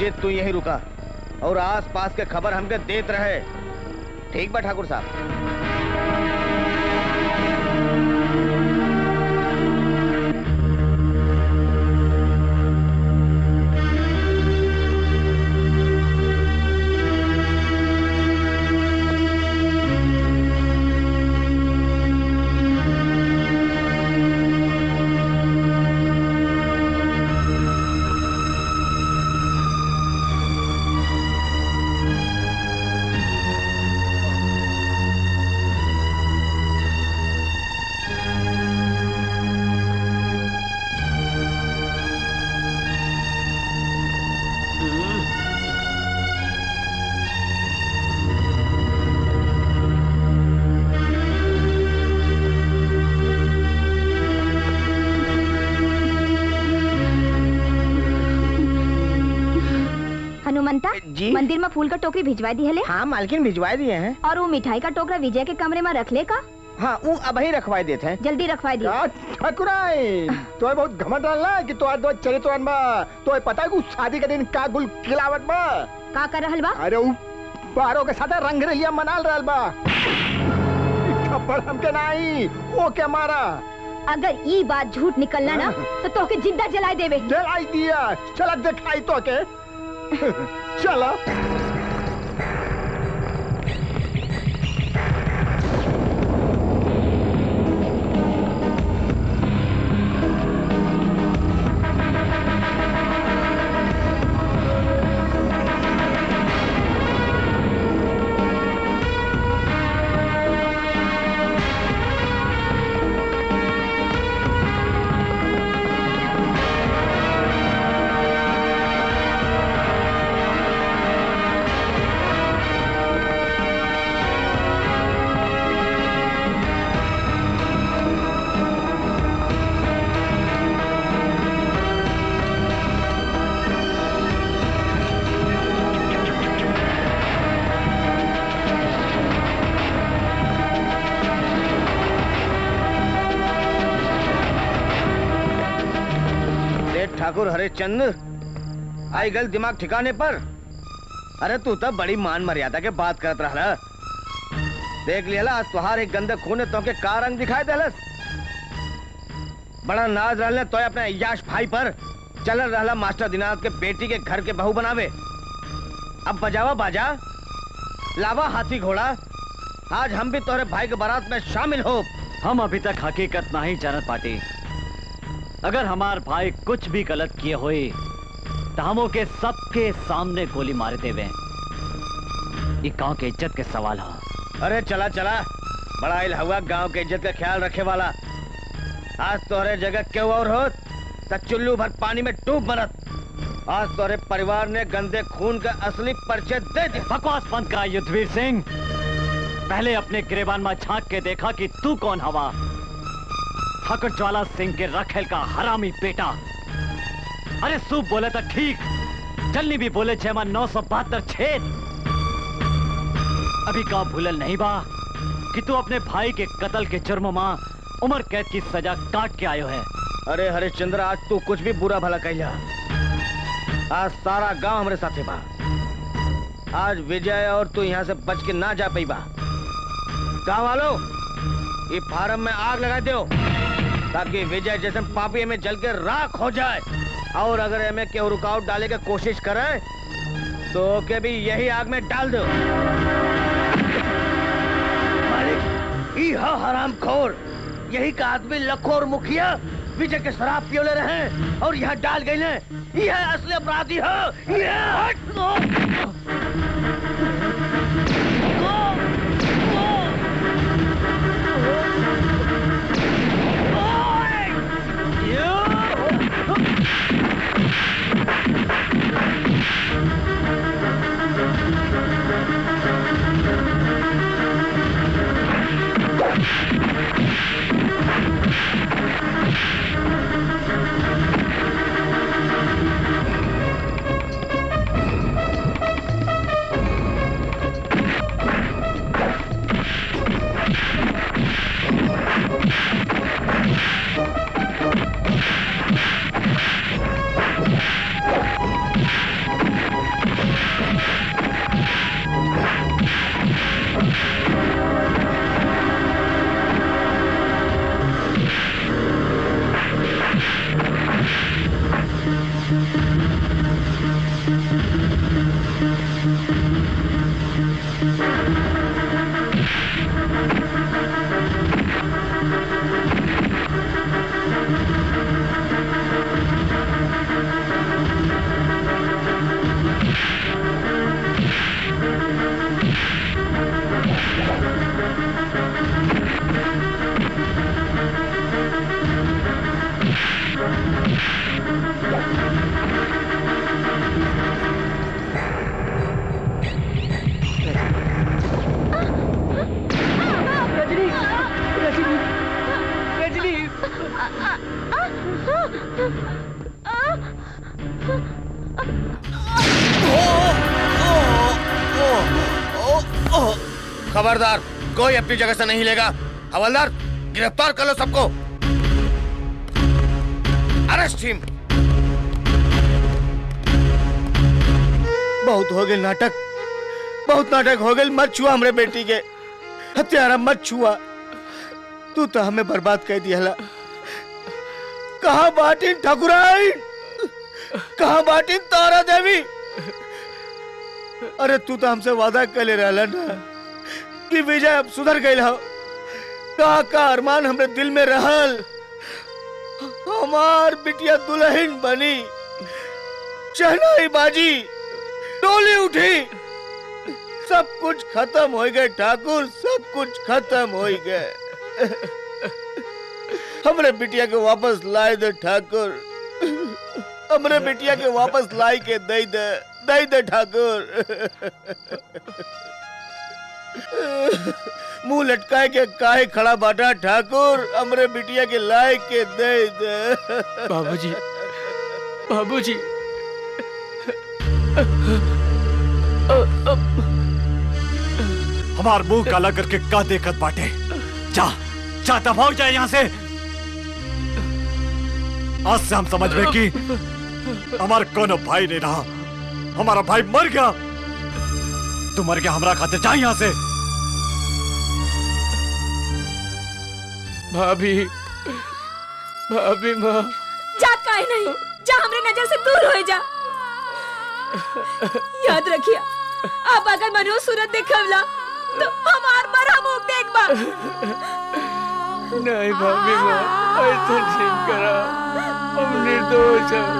विजय तू यहीं रुका और आस पास के खबर हमके देते रहे। ठीक बा ठाकुर साहब। जी? मंदिर में फूल का टोकरी भिजवा दी है? हाँ मालकिन भिजवा दिए हैं। और वो मिठाई का टोकरा विजय के कमरे में रख ले का? हाँ वो अब ही रखवा देते हैं। जल्दी रखवा दी। ठाकुराई तो बहुत घमंड रहा कि तो आज दो चरित्र में तो पता है कि शादी के दिन का गुल खिलावत बा का कर रहल बा? अरे वो बारों के साथ रंग रलिया मनाल रहल बा। थप्पड़ हमके नहीं वो के मारा। अगर ये बात झूठ निकलना ना तो तोके जिंदा जलाए देवे। जलाई दिया। चला दिखाई तो के चला। ठाकुर हरिश्चंद आई गल दिमाग ठिकाने पर। अरे तू तो बड़ी मान मर्यादा के बात करत रहा। देख लिया आज तुहार एक गंदे खून ने तो के का रंग दिखाई देलस। बड़ा नाज रहले तो अपने अय्याश भाई पर चलल रहला मास्टर दीनानाथ के बेटी के घर के बहू बनावे। अब बजावा बाजा लावा हाथी घोड़ा। आज हम भी तोरे भाई के बारात में शामिल हो। हम अभी तक हकीकत नहीं जानत पाटी। अगर हमार भाई कुछ भी गलत किए हुए तो हमों के सबके सामने गोली मारे देवे। ये गांव के इज्जत के सवाल है। अरे चला चला बड़ा इल हुआ गांव के इज्जत का ख्याल रखे वाला। आज तोरे जगह क्यों और हो तो चुल्लू भर पानी में डूब मरत। आज तोरे परिवार ने गंदे खून का असली परिचय दे दी। बकवास बंद करा युद्धवीर सिंह। पहले अपने गिरेबान में झांक के देखा कि तू कौन हवा। ठाकुर ज्वाला सिंह के रखेल का हरामी बेटा। अरे सूप बोले तो ठीक, जल्दी भी बोले 6,972 छेद। अभी का भूलल नहीं बा कि तू अपने भाई के कत्ल के जुर्म में उम्र कैद की सजा काट के आयो है। अरे हरिश्चंद्र आज तू कुछ भी बुरा भला कहला। आज सारा गांव हमारे साथे बा। आज विजय और तू यहाँ से बच के ना जा पाई बा। गांव वालों ये फार्म में आग लगा दो ताकि विजय जैसे पापी में जल के राख हो जाए। और अगर हमें केहू रुकावट डाले की कोशिश करे तो के भी यही आग में डाल दो। मालिक यह हरामखोर यही का आदमी लखोर मुखिया विजय के शराब पियोले रहे और यहाँ डाल गए ने। यह असली अपराधी खबरदार, कोई अपनी जगह से नहीं हिलेगा। हवलदार, गिरफ्तार कर लो सबको। अरेस्ट हिम। बहुत हो गए नाटक, बहुत नाटक हो गए। मत छुआ हमरे बेटी के, हत्यारा मत छुआ। तू तो हमें बर्बाद कर दिया। कहाँ बाटिन ठाकुराइन, कहाँ बाटिन तारा देवी? अरे तू तो हमसे वादा कर ले रहा ना कि विजय अब सुधर गई हो। का अरमान हमरे दिल में रहल, हमार बिटिया दुल्हन बनी, शहनाई बाजी, डोली उठी, सब कुछ खत्म हो गए ठाकुर, सब कुछ खत्म हो गए। हमरे बिटिया के वापस लाए दे ठाकुर, हमरे बिटिया के वापस लाई के दे दे ठाकुर। मुंह लटकाए के काहे खड़ा बाटा ठाकुर, हमरे बिटिया के लाई के दे दे। बाबूजी, बाबूजी, हमार मुंह काला करके का देखत बाटे? जा जा दबाओ जाए यहाँ से। आज से हम समझ में कि हमारा कोनो भाई नहीं रहा, हमारा भाई मर गया। तू मर गया हमरा खातिर, जा यहाँ से। भाभी, भाभी माँ, जा काहे नहीं, जा हमरे नजर से दूर हो जा। याद रखिए, आप अगर मनो सूरत देखवला तो हमार मरा मुख देखबा। नहीं भाभी माँ, ऐसा नहीं करा, हम निर्दोष हैं।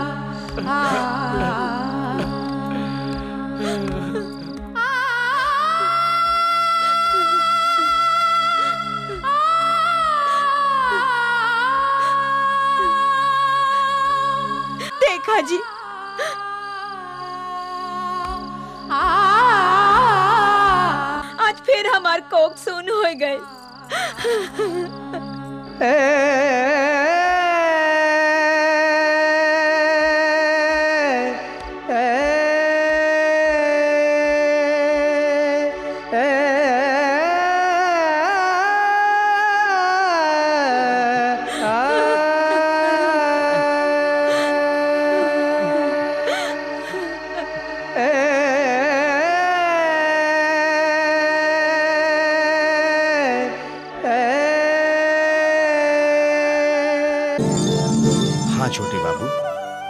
देखा जी, आज फिर हमार कोक सुन हो गए। छोटे बाबू,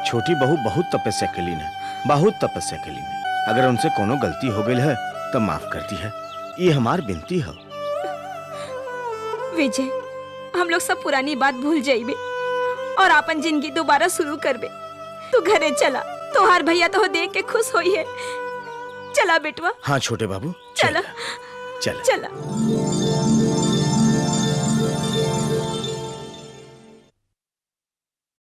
छोटी बहू बहुत तपस्या कली है, बहुत तपस्या कली है। अगर उनसे कोनो गलती हो गई है तो माफ करती है, ये हमार विनती है। विजय, हम लोग सब पुरानी बात भूल जाइबे और अपन जिंदगी दोबारा शुरू करबे। तू घरे चला, तोहार भैया तो देख के खुश होई है। चला बेटवा। हाँ छोटे बाबू, चला चला चला।